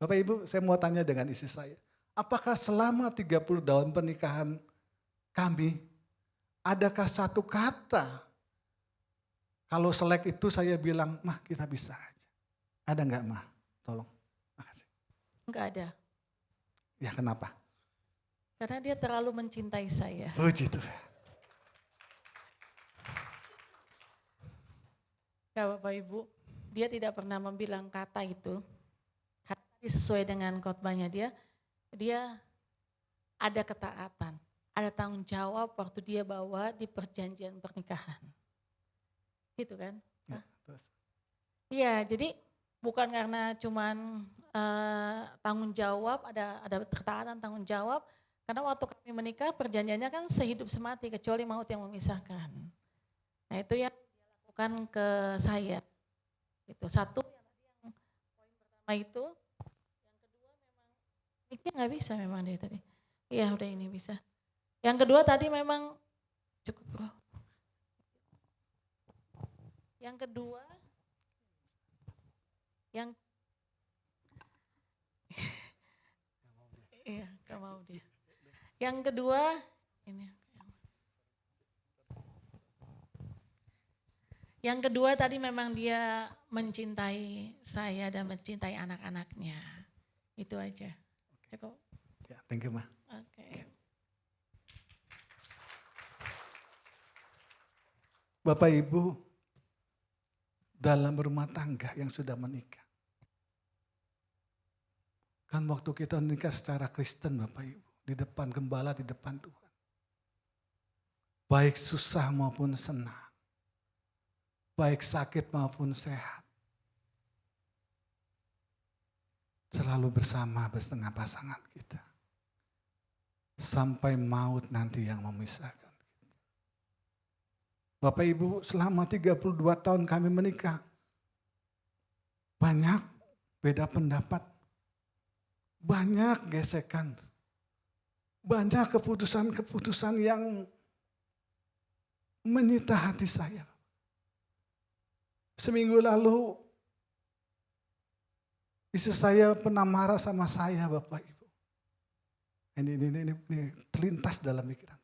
Bapak Ibu, saya mau tanya dengan istri saya. Apakah selama 30 tahun pernikahan kami, adakah satu kata kalau selek itu saya bilang, Mah kita bisa aja. Ada enggak Mah? Tolong. Makasih.
Enggak ada.
Ya kenapa?
Karena dia terlalu mencintai saya.
Puji Tuhan.
menikah Bapak Ibu, dia tidak pernah membilang kata itu. Karena sesuai dengan khotbahnya dia ada ketaatan, ada tanggung jawab waktu dia bawa di perjanjian pernikahan. Gitu kan?
Ya, terus.
Iya, jadi bukan karena cuman tanggung jawab, ada ketaatan tanggung jawab, karena waktu kami menikah perjanjiannya kan sehidup semati kecuali maut yang memisahkan. Nah itu yang dia lakukan ke saya. Itu satu, yang poin pertama itu, yang kedua memang mikir nggak bisa memang dia tadi. Iya udah ini bisa. Yang kedua tadi memang cukup bro. Yang kedua, yang iya gak mau dia. Yang kedua ini. Yang kedua tadi memang dia mencintai saya dan mencintai anak-anaknya. Itu aja. Cukup.
Ya, thank you, Ma.
Oke.
Bapak Ibu, dalam rumah tangga yang sudah menikah. Kan waktu kita menikah secara Kristen Bapak Ibu, di depan gembala, di depan Tuhan. Baik susah maupun senang. Baik sakit maupun sehat. Selalu bersama pasangan kita. Sampai maut nanti yang memisahkan. Bapak Ibu, selama 32 tahun kami menikah, banyak beda pendapat, banyak gesekan, banyak keputusan-keputusan yang menyita hati saya. Seminggu lalu, istri saya pernah marah sama saya, Bapak Ibu. Ini terlintas dalam pikiran.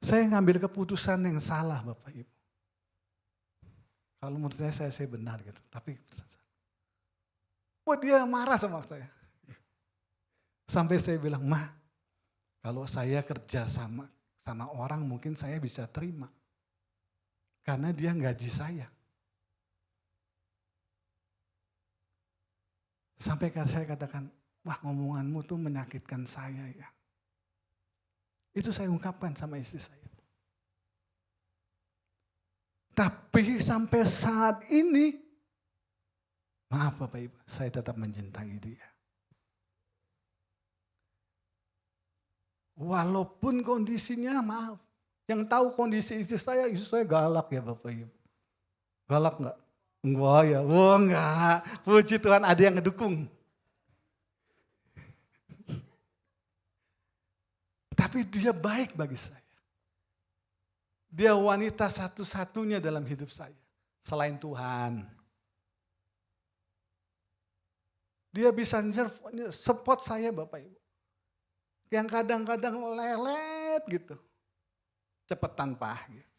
Saya ngambil keputusan yang salah Bapak Ibu. Kalau menurut saya benar gitu. Tapi dia marah sama saya. Sampai saya bilang, Ma, kalau saya kerja sama orang mungkin saya bisa terima. Karena dia gaji saya. Sampai saya katakan, wah ngomonganmu tuh menyakitkan saya ya. Itu saya ungkapkan sama istri saya. Tapi sampai saat ini, maaf Bapak Ibu, saya tetap mencintai dia. Walaupun kondisinya, maaf, yang tahu kondisi istri saya galak ya Bapak Ibu. Galak enggak? Enggak ya, oh enggak. Puji Tuhan ada yang ngedukung. Tapi dia baik bagi saya. Dia wanita satu-satunya dalam hidup saya. Selain Tuhan. Dia bisa support saya Bapak Ibu. Yang kadang-kadang lelet gitu. Cepetan Pak. Gitu.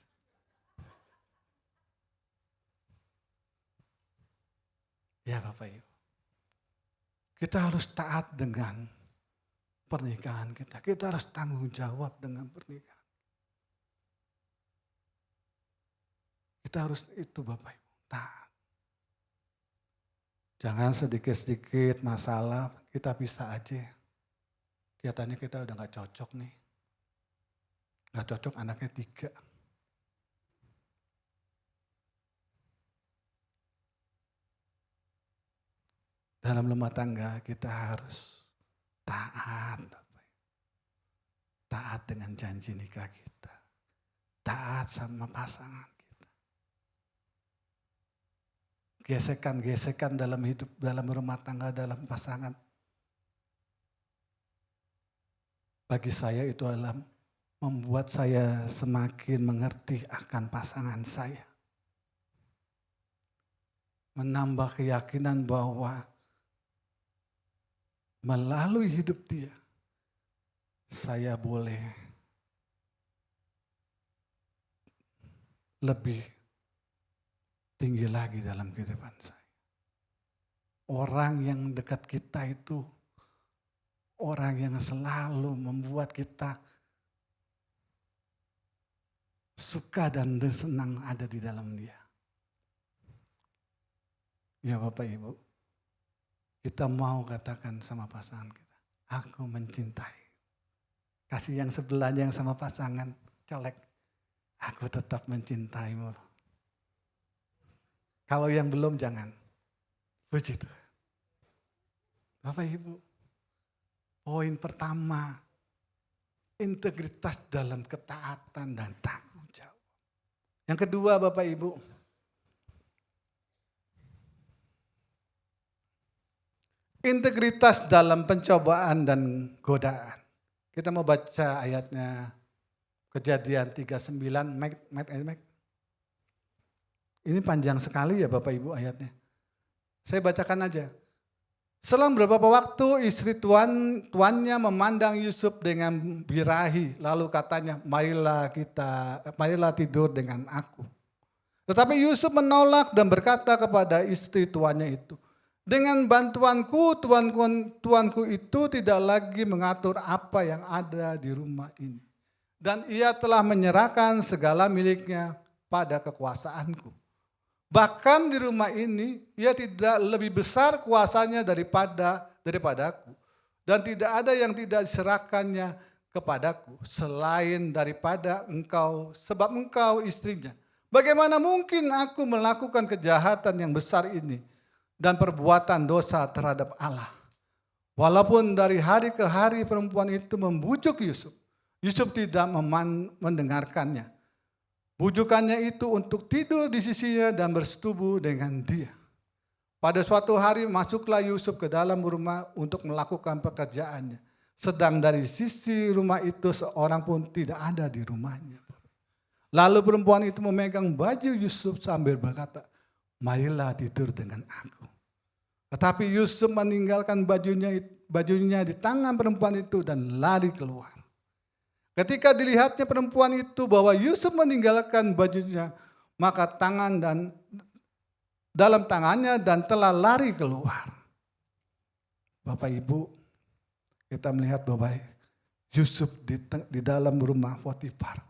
Ya Bapak Ibu. Kita harus taat dengan pernikahan kita. Kita harus tanggung jawab dengan pernikahan. Kita harus itu Bapak Ibu, taat. Jangan sedikit-sedikit masalah kita bisa aja. Kelihatannya kita udah gak cocok nih. Gak cocok anaknya 3. Dalam rumah tangga kita harus taat. Taat dengan janji nikah kita. Taat sama pasangan kita. Gesekan-gesekan dalam hidup, dalam rumah tangga, dalam pasangan. Bagi saya itu adalah membuat saya semakin mengerti akan pasangan saya. Menambah keyakinan bahwa melalui hidup dia, saya boleh lebih tinggi lagi dalam kehidupan saya. Orang yang dekat kita itu, orang yang selalu membuat kita suka dan senang ada di dalam dia. Ya Bapak Ibu, kita mau katakan sama pasangan kita, aku mencintai. Kasih yang sebelahnya yang sama pasangan, colek, aku tetap mencintaimu. Kalau yang belum jangan, puji Tuhan. Bapak Ibu, poin pertama, integritas dalam ketaatan dan tanggung jawab. Yang kedua Bapak Ibu, integritas dalam pencobaan dan godaan. Kita mau baca ayatnya Kejadian 39, Mike. Ini panjang sekali ya Bapak Ibu ayatnya. Saya bacakan aja. Selang beberapa waktu istri tuannya memandang Yusuf dengan birahi. Lalu katanya, marilah tidur dengan aku. Tetapi Yusuf menolak dan berkata kepada istri tuannya itu, dengan bantuanku, tuanku itu tidak lagi mengatur apa yang ada di rumah ini. Dan ia telah menyerahkan segala miliknya pada kekuasaanku. Bahkan di rumah ini, ia tidak lebih besar kuasanya daripadaku. Dan tidak ada yang tidak diserahkannya kepadaku, selain daripada engkau, sebab engkau istrinya. Bagaimana mungkin aku melakukan kejahatan yang besar ini dan perbuatan dosa terhadap Allah? Walaupun dari hari ke hari perempuan itu membujuk Yusuf, Yusuf tidak mendengarkannya. Bujukannya itu untuk tidur di sisinya dan bersetubuh dengan dia. Pada suatu hari masuklah Yusuf ke dalam rumah untuk melakukan pekerjaannya. Sedang dari sisi rumah itu seorang pun tidak ada di rumahnya. Lalu perempuan itu memegang baju Yusuf sambil berkata, marilah tidur dengan aku. Tetapi Yusuf meninggalkan bajunya di tangan perempuan itu dan lari keluar. Ketika dilihatnya perempuan itu bahwa Yusuf meninggalkan bajunya, maka dalam tangannya dan telah lari keluar. Bapak Ibu, kita melihat bahwa Yusuf di dalam rumah Potifar.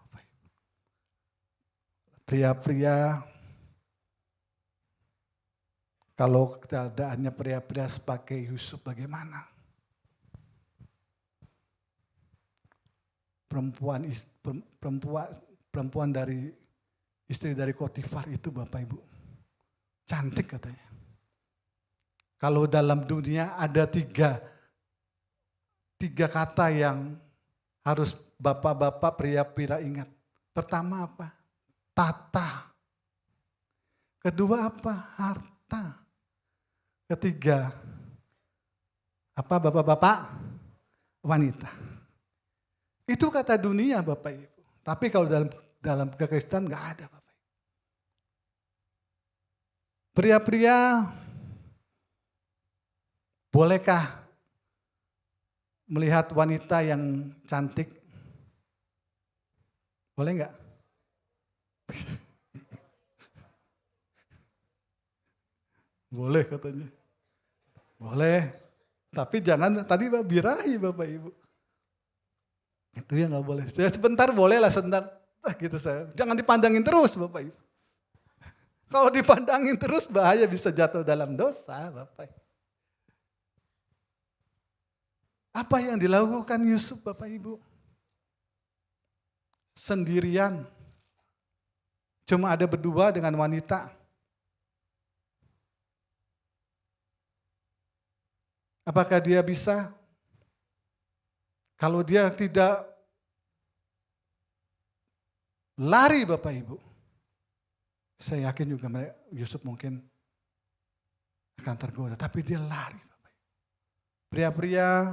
Pria-pria, kalau keadaannya pria-pria sebagai Yusuf bagaimana? Perempuan dari istri dari Potifar itu Bapak Ibu cantik katanya. Kalau dalam dunia ada tiga kata yang harus bapak-bapak pria-pria ingat. Pertama apa? Tata. Kedua apa? Harta. Ketiga apa bapak-bapak? Wanita. Itu kata dunia Bapak Ibu. Tapi kalau dalam kekristenan enggak ada Bapak Ibu. Pria-pria, bolehkah melihat wanita yang cantik? Boleh enggak? Boleh katanya. Boleh. Tapi jangan tadi birahi Bapak Ibu. Itu yang nggak boleh. Saya sebentar boleh lah sebentar. Gitu saya. Jangan dipandangin terus Bapak Ibu. Kalau dipandangin terus bahaya bisa jatuh dalam dosa Bapak Ibu. Apa yang dilakukan Yusuf Bapak Ibu? Sendirian. Cuma ada berdua dengan wanita. Apakah dia bisa? Kalau dia tidak lari Bapak Ibu, saya yakin juga Yusuf mungkin akan tergoda. Tapi dia lari Bapak Ibu. Pria-pria,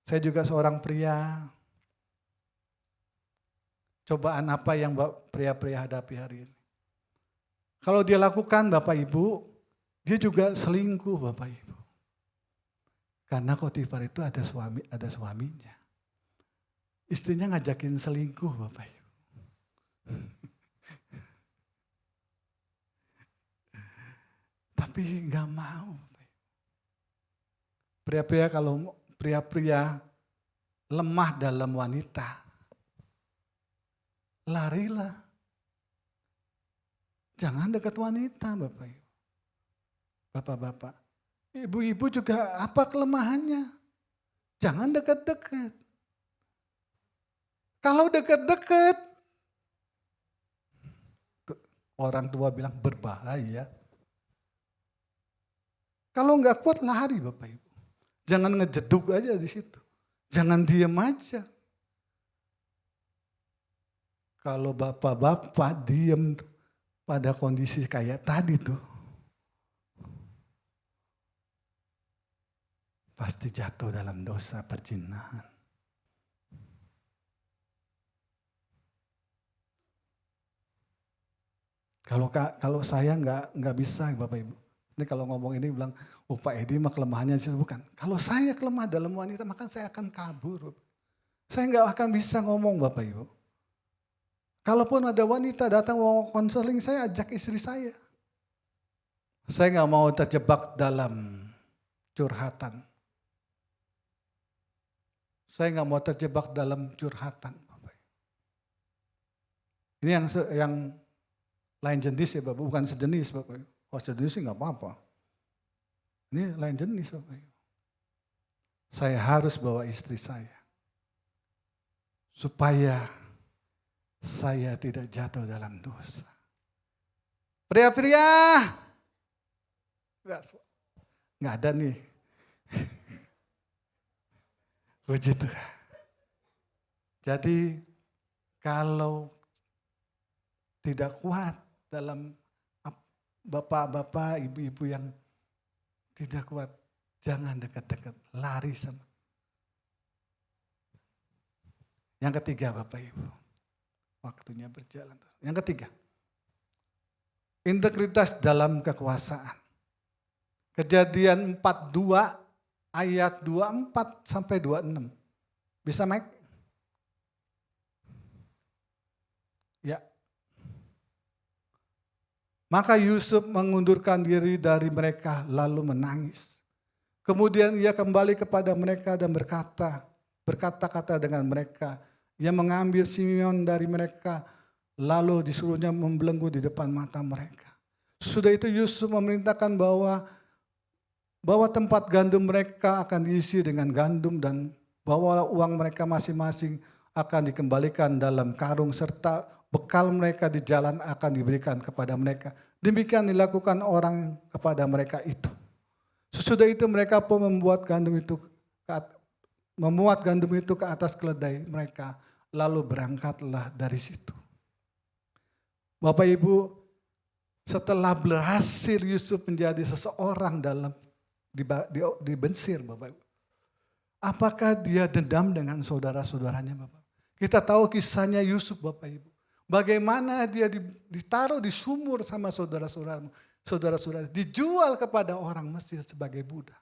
saya juga seorang pria. Cobaan apa yang pria-pria hadapi hari ini? Kalau dia lakukan Bapak Ibu, dia juga selingkuh Bapak Ibu. Karena Potifar itu ada suaminya. Istrinya ngajakin selingkuh Bapak Ibu. Tapi nggak mau. Pria-pria kalau pria-pria lemah dalam wanita. larilah. Jangan dekat wanita, Bapak Ibu. Bapak-bapak. Ibu-ibu juga apa kelemahannya? Jangan dekat-dekat. Kalau dekat-dekat, orang tua bilang berbahaya. Kalau nggak kuat lari Bapak Ibu. Jangan ngejeduk aja di situ. Jangan diem aja. Kalau bapak-bapak diem pada kondisi kayak tadi tuh, pasti jatuh dalam dosa perzinahan. Kalau saya nggak bisa Bapak Ibu. Ini kalau ngomong ini bilang, oh Pak Edi mah kelemahannya sih, bukan. Kalau saya kelemah dalam wanita, maka saya akan kabur. Saya nggak akan bisa ngomong Bapak Ibu. Kalaupun ada wanita datang mau konseling, saya ajak istri saya. Saya nggak mau terjebak dalam curhatan. Saya nggak mau terjebak dalam curhatan Bapak Ibu. Ini yang lain jenis ya Bapak, bukan sejenis Bapak Ibu. Oh sejenis sih nggak apa-apa. Ini lain jenis Bapak Ibu. Saya harus bawa istri saya. Supaya saya tidak jatuh dalam dosa. Pria-pria. Nggak ada nih. Puji Tuhan. Jadi kalau tidak kuat dalam bapak-bapak, ibu-ibu yang tidak kuat, jangan dekat-dekat, lari sama. Yang ketiga Bapak Ibu, waktunya berjalan. Yang ketiga, integritas dalam kekuasaan. Kejadian 42 ayat 24 sampai 26. Bisa Mike? Ya. Maka Yusuf mengundurkan diri dari mereka lalu menangis. Kemudian ia kembali kepada mereka dan berkata-kata dengan mereka. Ia mengambil Simeon dari mereka lalu disuruhnya membelenggu di depan mata mereka. Sudah itu Yusuf memerintahkan bahwa tempat gandum mereka akan diisi dengan gandum dan bahwa uang mereka masing-masing akan dikembalikan dalam karung serta bekal mereka di jalan akan diberikan kepada mereka. Demikian dilakukan orang kepada mereka itu. Sesudah itu mereka pun memuat gandum itu ke atas keledai mereka. Lalu berangkatlah dari situ. Bapak Ibu, setelah berhasil Yusuf menjadi seseorang di Mesir, Bapak Ibu. Apakah dia dendam dengan saudara-saudaranya Bapak? Kita tahu kisahnya Yusuf Bapak Ibu. Bagaimana dia ditaruh di sumur sama saudara-saudara, dijual kepada orang Mesir sebagai budak.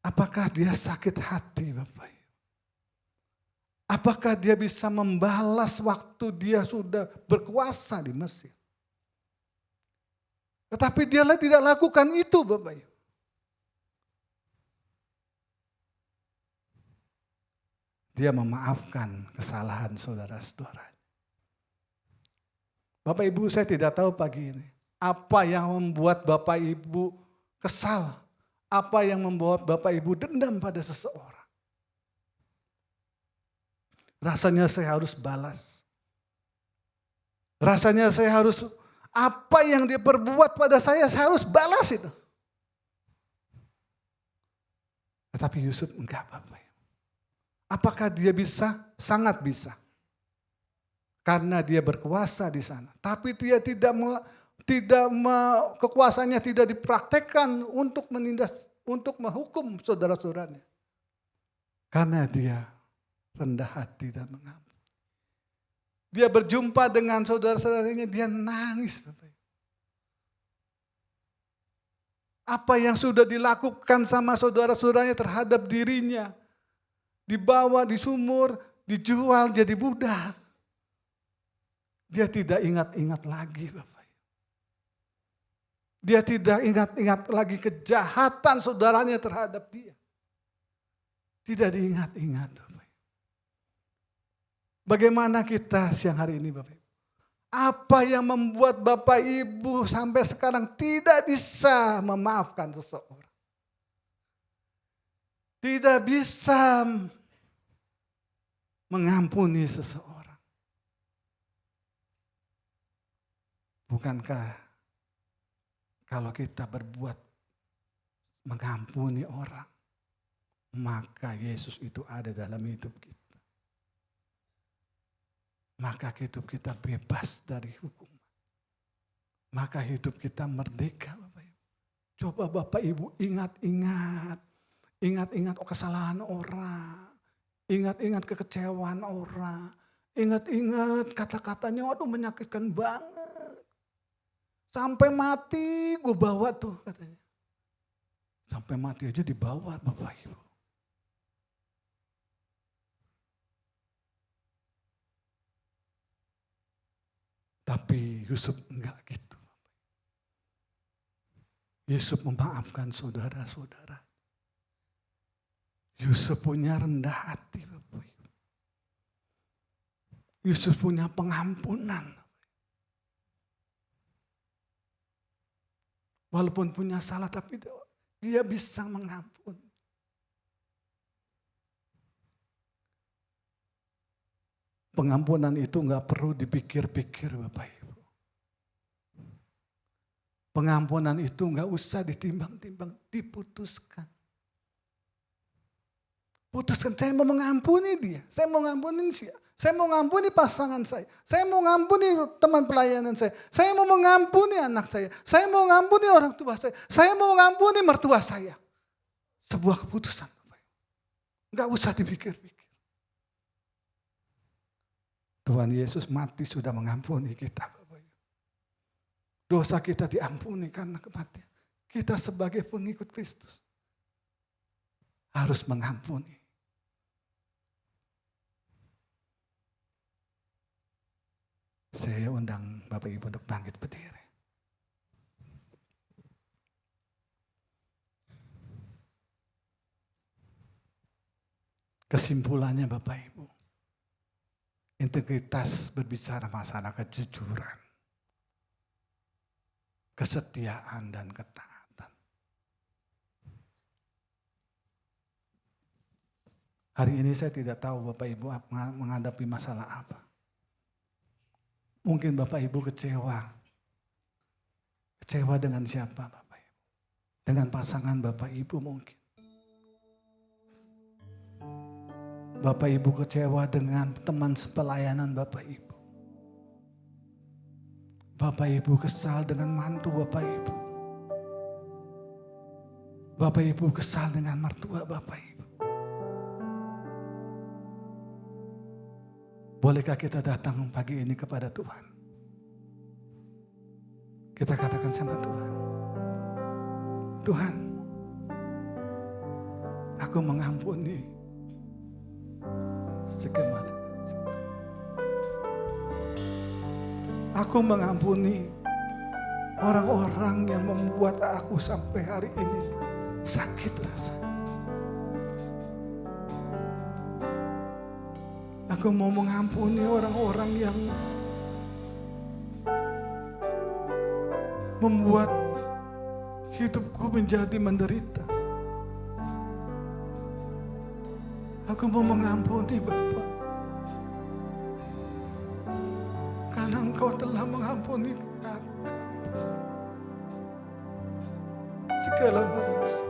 Apakah dia sakit hati Bapak Ibu? Apakah dia bisa membalas waktu dia sudah berkuasa di Mesir? Tetapi dia tidak lakukan itu Bapak Ibu. Dia memaafkan kesalahan saudara-saudaranya. Bapak Ibu, saya tidak tahu pagi ini apa yang membuat Bapak Ibu kesal, apa yang membuat Bapak Ibu dendam pada seseorang. Rasanya saya harus balas. Rasanya saya harus, apa yang dia perbuat pada saya harus balas itu. Tetapi Yusuf enggak Bapak Ibu. Apakah dia bisa? Sangat bisa. Karena dia berkuasa di sana. Tapi dia kekuasaannya tidak dipraktekkan untuk menghukum saudara-saudaranya. Karena dia rendah hati dan mengampuni. Dia berjumpa dengan saudara-saudaranya, dia nangis. Apa yang sudah dilakukan sama saudara-saudaranya terhadap dirinya, dibawa di sumur, dijual jadi budak. Dia tidak ingat-ingat lagi Bapak. Dia tidak ingat-ingat lagi kejahatan saudaranya terhadap dia. Tidak diingat-ingat Bapak. Bagaimana kita siang hari ini Bapak Ibu? Apa yang membuat Bapak Ibu sampai sekarang tidak bisa memaafkan seseorang? Tidak bisa mengampuni seseorang. Bukankah kalau kita berbuat mengampuni orang, maka Yesus itu ada dalam hidup kita. Maka hidup kita bebas dari hukum. Maka hidup kita merdeka Bapak Ibu. Coba Bapak Ibu ingat-ingat. Ingat-ingat kesalahan orang. Ingat-ingat kekecewaan orang. Ingat-ingat kata-katanya waduh menyakitkan banget. Sampai mati gue bawa tuh katanya. Sampai mati aja dibawa Bapak Ibu. Tapi Yusuf enggak gitu. Yusuf memaafkan saudara-saudara. Yusuf punya rendah hati Bapak Ibu. Yusuf punya pengampunan. Walaupun punya salah tapi dia bisa mengampun. Pengampunan itu enggak perlu dipikir-pikir Bapak Ibu. Pengampunan itu enggak usah ditimbang-timbang, diputuskan. Putuskan, saya mau mengampuni dia, saya mau mengampuni dia, saya mau mengampuni pasangan saya mau mengampuni teman pelayanan saya mau mengampuni anak saya mau mengampuni orang tua saya mau mengampuni mertua saya. Sebuah keputusan Bapak Ibu. Enggak usah dipikir-pikir. Tuhan Yesus mati sudah mengampuni kita Bapak Ibu. Dosa kita diampuni karena kematian. Kita sebagai pengikut Kristus harus mengampuni. Saya undang Bapak Ibu untuk bangkit berdiri. Kesimpulannya Bapak Ibu. Integritas berbicara masalah kejujuran, kesetiaan dan ketaatan. Hari ini saya tidak tahu Bapak Ibu menghadapi masalah apa. Mungkin Bapak Ibu kecewa. Kecewa dengan siapa Bapak Ibu? Dengan pasangan Bapak Ibu mungkin. Bapak Ibu kecewa dengan teman sepelayanan Bapak Ibu. Bapak Ibu kesal dengan mantu Bapak Ibu. Bapak Ibu kesal dengan mertua Bapak Ibu. Bolehkah kita datang pagi ini kepada Tuhan? Kita katakan sama Tuhan. Tuhan, aku mengampuni segala dosa. Aku mengampuni orang-orang yang membuat aku sampai hari ini sakit rasanya. Aku mau mengampuni orang-orang yang membuat hidupku menjadi menderita. Aku mau mengampuni Bapa. Karena Engkau telah mengampuni aku segala dosa.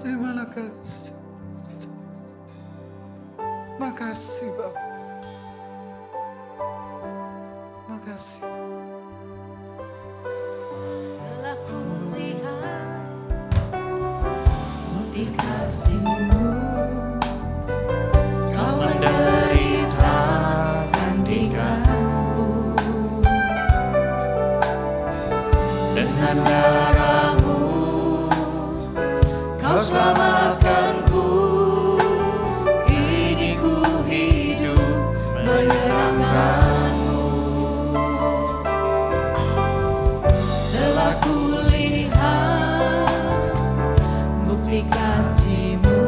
Terima kasih. Makasih Bapa. Makasih.
Telah kulihat bukti kasih-Mu, Kau menderita gantikanku. Dengan darah-Mu Kau selamatkanku. Kini ku hidup menyenangkan-Mu. Telah kulihat bukti kasih-Mu,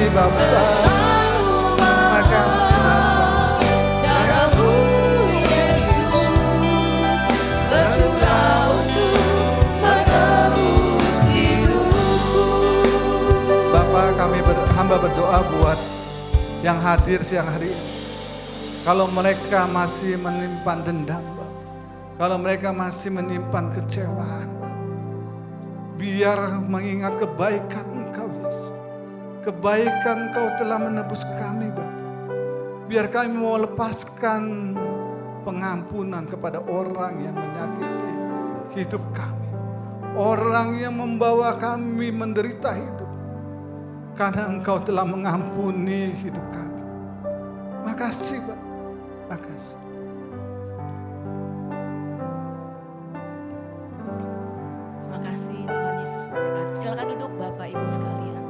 Bapak. Makasih Bapak.
Darahmu Yesus bercurah untuk menebus hidupku.
Bapak, kami hamba berdoa buat yang hadir siang hari ini. Kalau mereka masih menyimpan dendam, Bapak. Kalau mereka masih menyimpan kecewaan, Bapak. Biar mengingat kebaikan Engkau, Yesus. Kebaikan Engkau telah menebus kami, Bapak. Biar kami mau lepaskan pengampunan kepada orang yang menyakiti hidup kami. Orang yang membawa kami menderita hidup. Karena Engkau telah mengampuni hidup kami. Makasih, Bapak. Makasih.
Terima kasih Tuhan Yesus memberkati. Silakan duduk Bapak Ibu sekalian.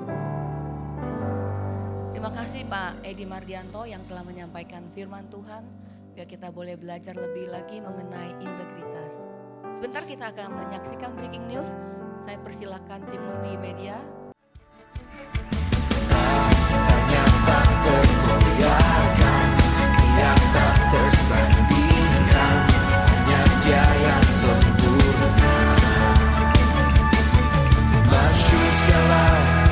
Terima kasih Pak Edi Mardianto yang telah menyampaikan firman Tuhan. Biar kita boleh belajar lebih lagi mengenai integritas. Sebentar kita akan menyaksikan breaking news. Saya persilakan tim multimedia.
Tanya tak tergoyahkan, dia tak tersandingkan, hanya Dia yang sempurna. Masyhur segala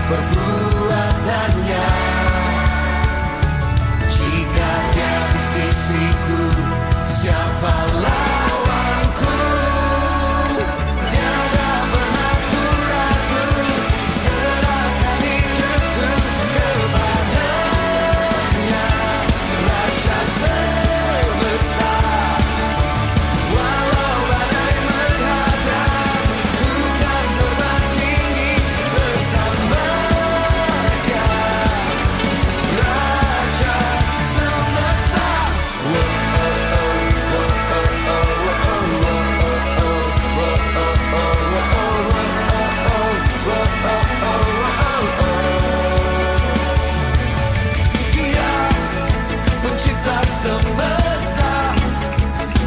perbuatannya, jika Dia di sisiku, siapa lawanku? Tiada pernah ku ragu, serahkan hidupku kepadanya, Raja semesta. Walau badai menghadang, ku kan terbang tinggi bersama Dia, Raja semesta. Dia pencipta semesta,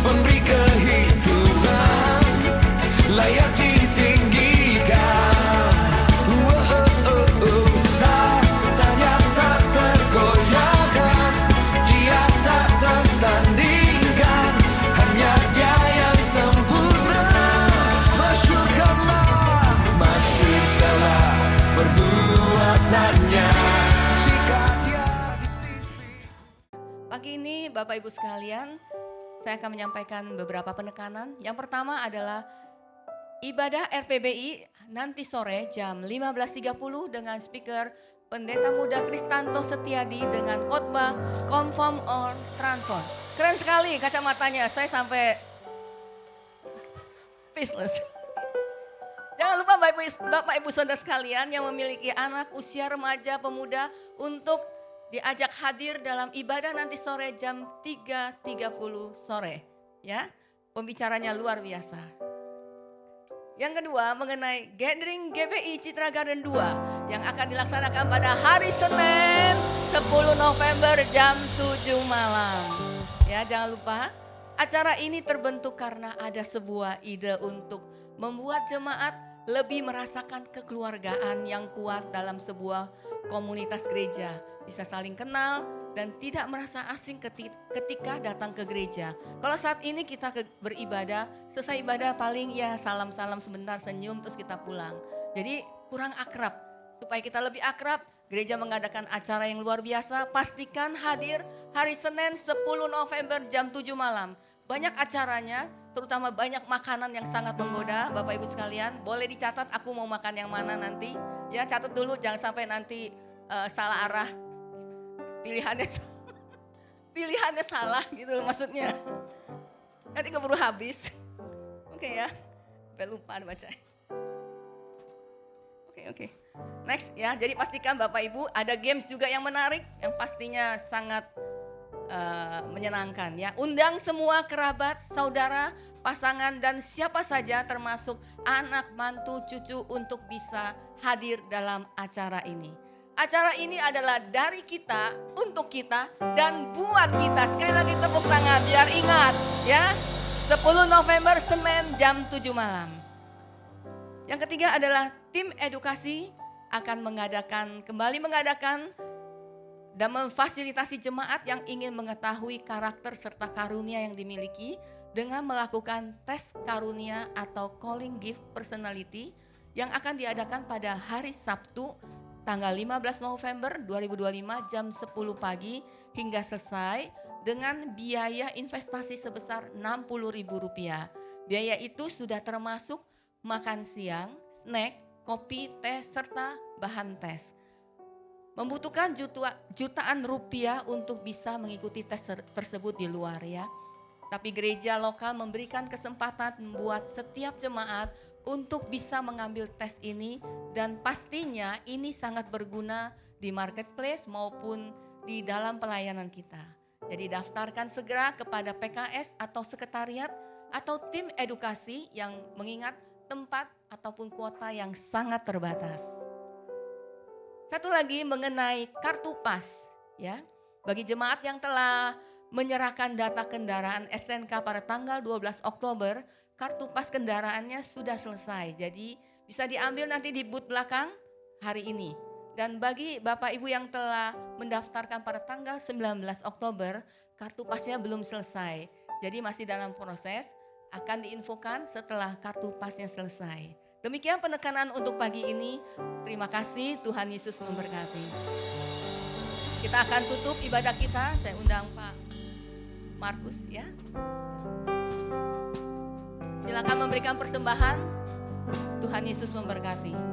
memberi kehidupan, layak ditinggikan. Tanya tak tergoyahkan, Dia tak tersandingkan, hanya Dia yang sempurna. Masyhurkanlah, masyhur segala perbuatannya, jika Dia di sisi.
Pagi ini Bapak Ibu sekalian, saya akan menyampaikan beberapa penekanan. Yang pertama adalah ibadah RPBI nanti sore jam 15.30 dengan speaker Pendeta Muda Kristanto Setiadi dengan khotbah Conform or Transform. Keren sekali kacamatanya, saya sampai speechless. Jangan lupa Bapak Ibu Saudara sekalian yang memiliki anak usia remaja pemuda untuk diajak hadir dalam ibadah nanti sore jam 3.30 sore. Ya, pembicaranya luar biasa. Yang kedua mengenai Gathering GBI Citra Garden 2 yang akan dilaksanakan pada hari Senin 10 November jam 7 malam. Ya, jangan lupa acara ini terbentuk karena ada sebuah ide untuk membuat jemaat lebih merasakan kekeluargaan yang kuat dalam sebuah komunitas gereja. Bisa saling kenal dan tidak merasa asing ketika datang ke gereja. Kalau saat ini kita beribadah, selesai ibadah paling ya salam-salam sebentar, senyum terus kita pulang. Jadi kurang akrab. Supaya kita lebih akrab, gereja mengadakan acara yang luar biasa. Pastikan hadir hari Senin 10 November jam 7 malam. Banyak acaranya, terutama banyak makanan yang sangat menggoda. Bapak Ibu sekalian, boleh dicatat aku mau makan yang mana nanti. Ya catat dulu, jangan sampai nanti salah arah. Pilihannya salah gitu loh maksudnya. Nanti keburu habis. Oke ya, sampai lupa baca. Oke. Next ya, jadi pastikan Bapak Ibu ada games juga yang menarik, yang pastinya sangat menyenangkan ya. Undang semua kerabat, saudara, pasangan dan siapa saja termasuk anak, mantu, cucu untuk bisa hadir dalam acara ini. Acara ini adalah dari kita, untuk kita, dan buat kita. Sekali lagi tepuk tangan biar ingat ya. 10 November Senin jam 7 malam. Yang ketiga adalah tim edukasi akan kembali mengadakan dan memfasilitasi jemaat yang ingin mengetahui karakter serta karunia yang dimiliki dengan melakukan tes karunia atau calling gift personality yang akan diadakan pada hari Sabtu tanggal 15 November 2025 jam 10 pagi hingga selesai dengan biaya investasi sebesar Rp60.000. Biaya itu sudah termasuk makan siang, snack, kopi, teh, serta bahan tes. Membutuhkan jutaan rupiah untuk bisa mengikuti tes tersebut di luar ya. Tapi gereja lokal memberikan kesempatan membuat setiap jemaat untuk bisa mengambil tes ini dan pastinya ini sangat berguna di marketplace maupun di dalam pelayanan kita. Jadi daftarkan segera kepada PKS atau sekretariat atau tim edukasi yang mengingat tempat ataupun kuota yang sangat terbatas. Satu lagi mengenai kartu pas ya. Bagi jemaat yang telah menyerahkan data kendaraan STNK pada tanggal 12 Oktober, kartu pas kendaraannya sudah selesai. Jadi bisa diambil nanti di booth belakang hari ini. Dan bagi Bapak Ibu yang telah mendaftarkan pada tanggal 19 Oktober, kartu pasnya belum selesai. Jadi masih dalam proses, akan diinfokan setelah kartu pasnya selesai. Demikian penekanan untuk pagi ini. Terima kasih, Tuhan Yesus memberkati. Kita akan tutup ibadah kita. Saya undang Pak Markus ya. Silakan memberikan persembahan. Tuhan Yesus memberkati.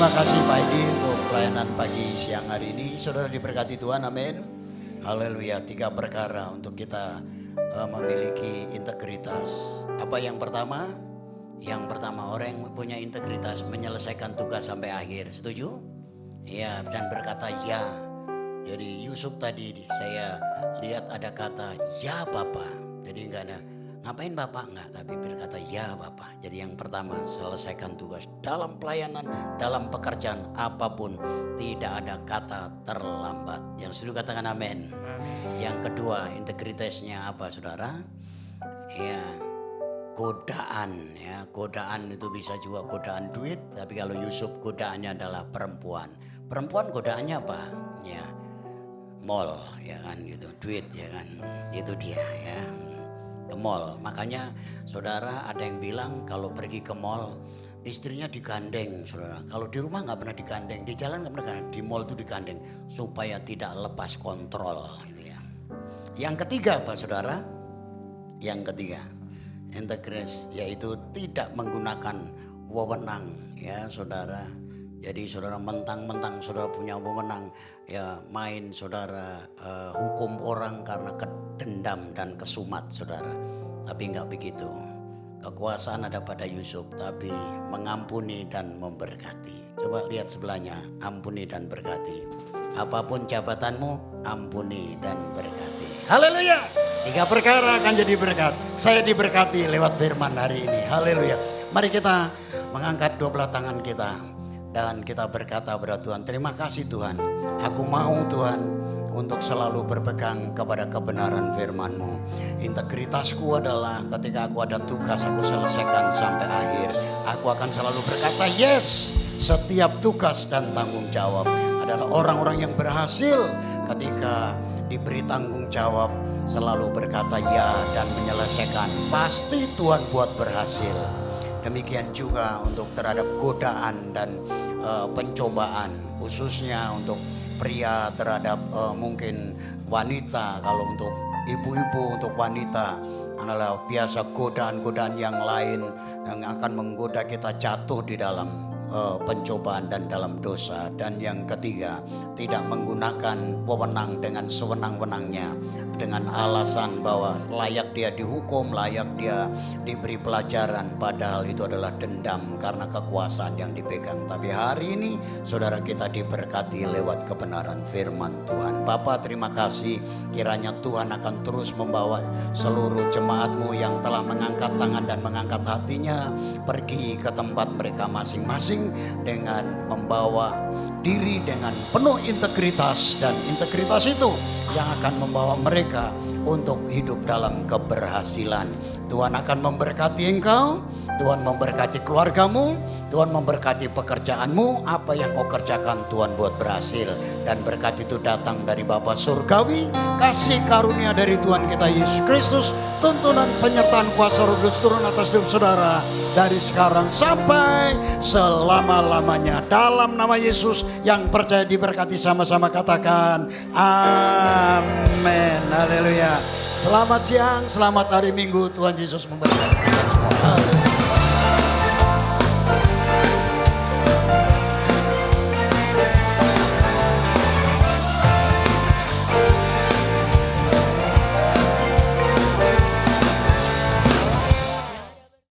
Terima kasih Pak Edi untuk pelayanan pagi siang hari ini. Saudara diberkati Tuhan, amin. Haleluya. 3 perkara untuk kita memiliki integritas. Apa yang pertama? Yang pertama, orang yang punya integritas menyelesaikan tugas sampai akhir. Setuju? Ya, dan berkata ya. Jadi Yusuf tadi saya lihat ada kata ya Bapak. Jadi enggak ada ngapain Bapak, enggak, tapi berkata ya Bapak. Jadi yang pertama, selesaikan tugas. Dalam pelayanan, dalam pekerjaan apapun tidak ada kata terlambat. Yang sudah katakan amin. Yang kedua, integritasnya apa saudara? Ya, godaan ya. Godaan itu bisa juga godaan duit, tapi kalau Yusuf godaannya adalah perempuan. Perempuan godaannya apa? Ya, mall ya kan gitu, duit ya kan. Itu dia ya. Ke mall. Makanya saudara ada yang bilang kalau pergi ke mall istrinya digandeng saudara. Kalau di rumah nggak pernah digandeng, di jalan nggak pernah digandeng, di mall itu digandeng supaya tidak lepas kontrol gitu ya. Yang ketiga apa saudara? Yang ketiga integritas, yaitu tidak menggunakan wewenang ya saudara. Jadi saudara mentang-mentang saudara punya wewenang ya main saudara hukum orang karena kedendam dan kesumat saudara. Tapi enggak begitu. Kekuasaan ada pada Yusuf tapi mengampuni dan memberkati. Coba lihat sebelahnya, ampuni dan berkati. Apapun jabatanmu, ampuni dan berkati. Haleluya. 3 perkara akan jadi berkat. Saya diberkati lewat firman hari ini. Haleluya. Mari kita mengangkat 2 belah tangan kita. Dan kita berkata kepada Tuhan, terima kasih Tuhan. Aku mau Tuhan untuk selalu berpegang kepada kebenaran firman-Mu. Integritasku adalah ketika aku ada tugas aku selesaikan sampai akhir. Aku akan selalu berkata yes. Setiap tugas dan tanggung jawab adalah orang-orang yang berhasil ketika diberi tanggung jawab selalu berkata ya dan menyelesaikan. Pasti Tuhan buat berhasil. Demikian juga untuk terhadap godaan dan pencobaan, khususnya untuk pria terhadap mungkin wanita. Kalau untuk ibu-ibu, untuk wanita adalah biasa godaan-godaan yang lain yang akan menggoda kita jatuh di dalam pencobaan dan dalam dosa. Dan yang ketiga, tidak menggunakan wewenang dengan sewenang-wenangnya dengan alasan bahwa layak dia dihukum, layak dia diberi pelajaran, padahal itu adalah dendam karena kekuasaan yang dipegang. Tapi hari ini saudara kita diberkati lewat kebenaran firman Tuhan. Bapa, terima kasih, kiranya Tuhan akan terus membawa seluruh jemaat-Mu yang telah mengangkat tangan dan mengangkat hatinya pergi ke tempat mereka masing-masing dengan membawa diri dengan penuh integritas, dan integritas itu yang akan membawa mereka untuk hidup dalam keberhasilan. Tuhan akan memberkati engkau, Tuhan memberkati keluargamu, Tuhan memberkati pekerjaanmu. Apa yang kau kerjakan Tuhan buat berhasil, dan berkat itu datang dari Bapa Surgawi, kasih karunia dari Tuhan kita Yesus Kristus, tuntunan penyertaan kuasa Roh Kudus turun atas hidup saudara dari sekarang sampai selama-lamanya. Dalam nama Yesus, yang percaya diberkati sama-sama katakan amin. Haleluya. Selamat siang, selamat hari Minggu. Tuhan Yesus memberkati kita semua.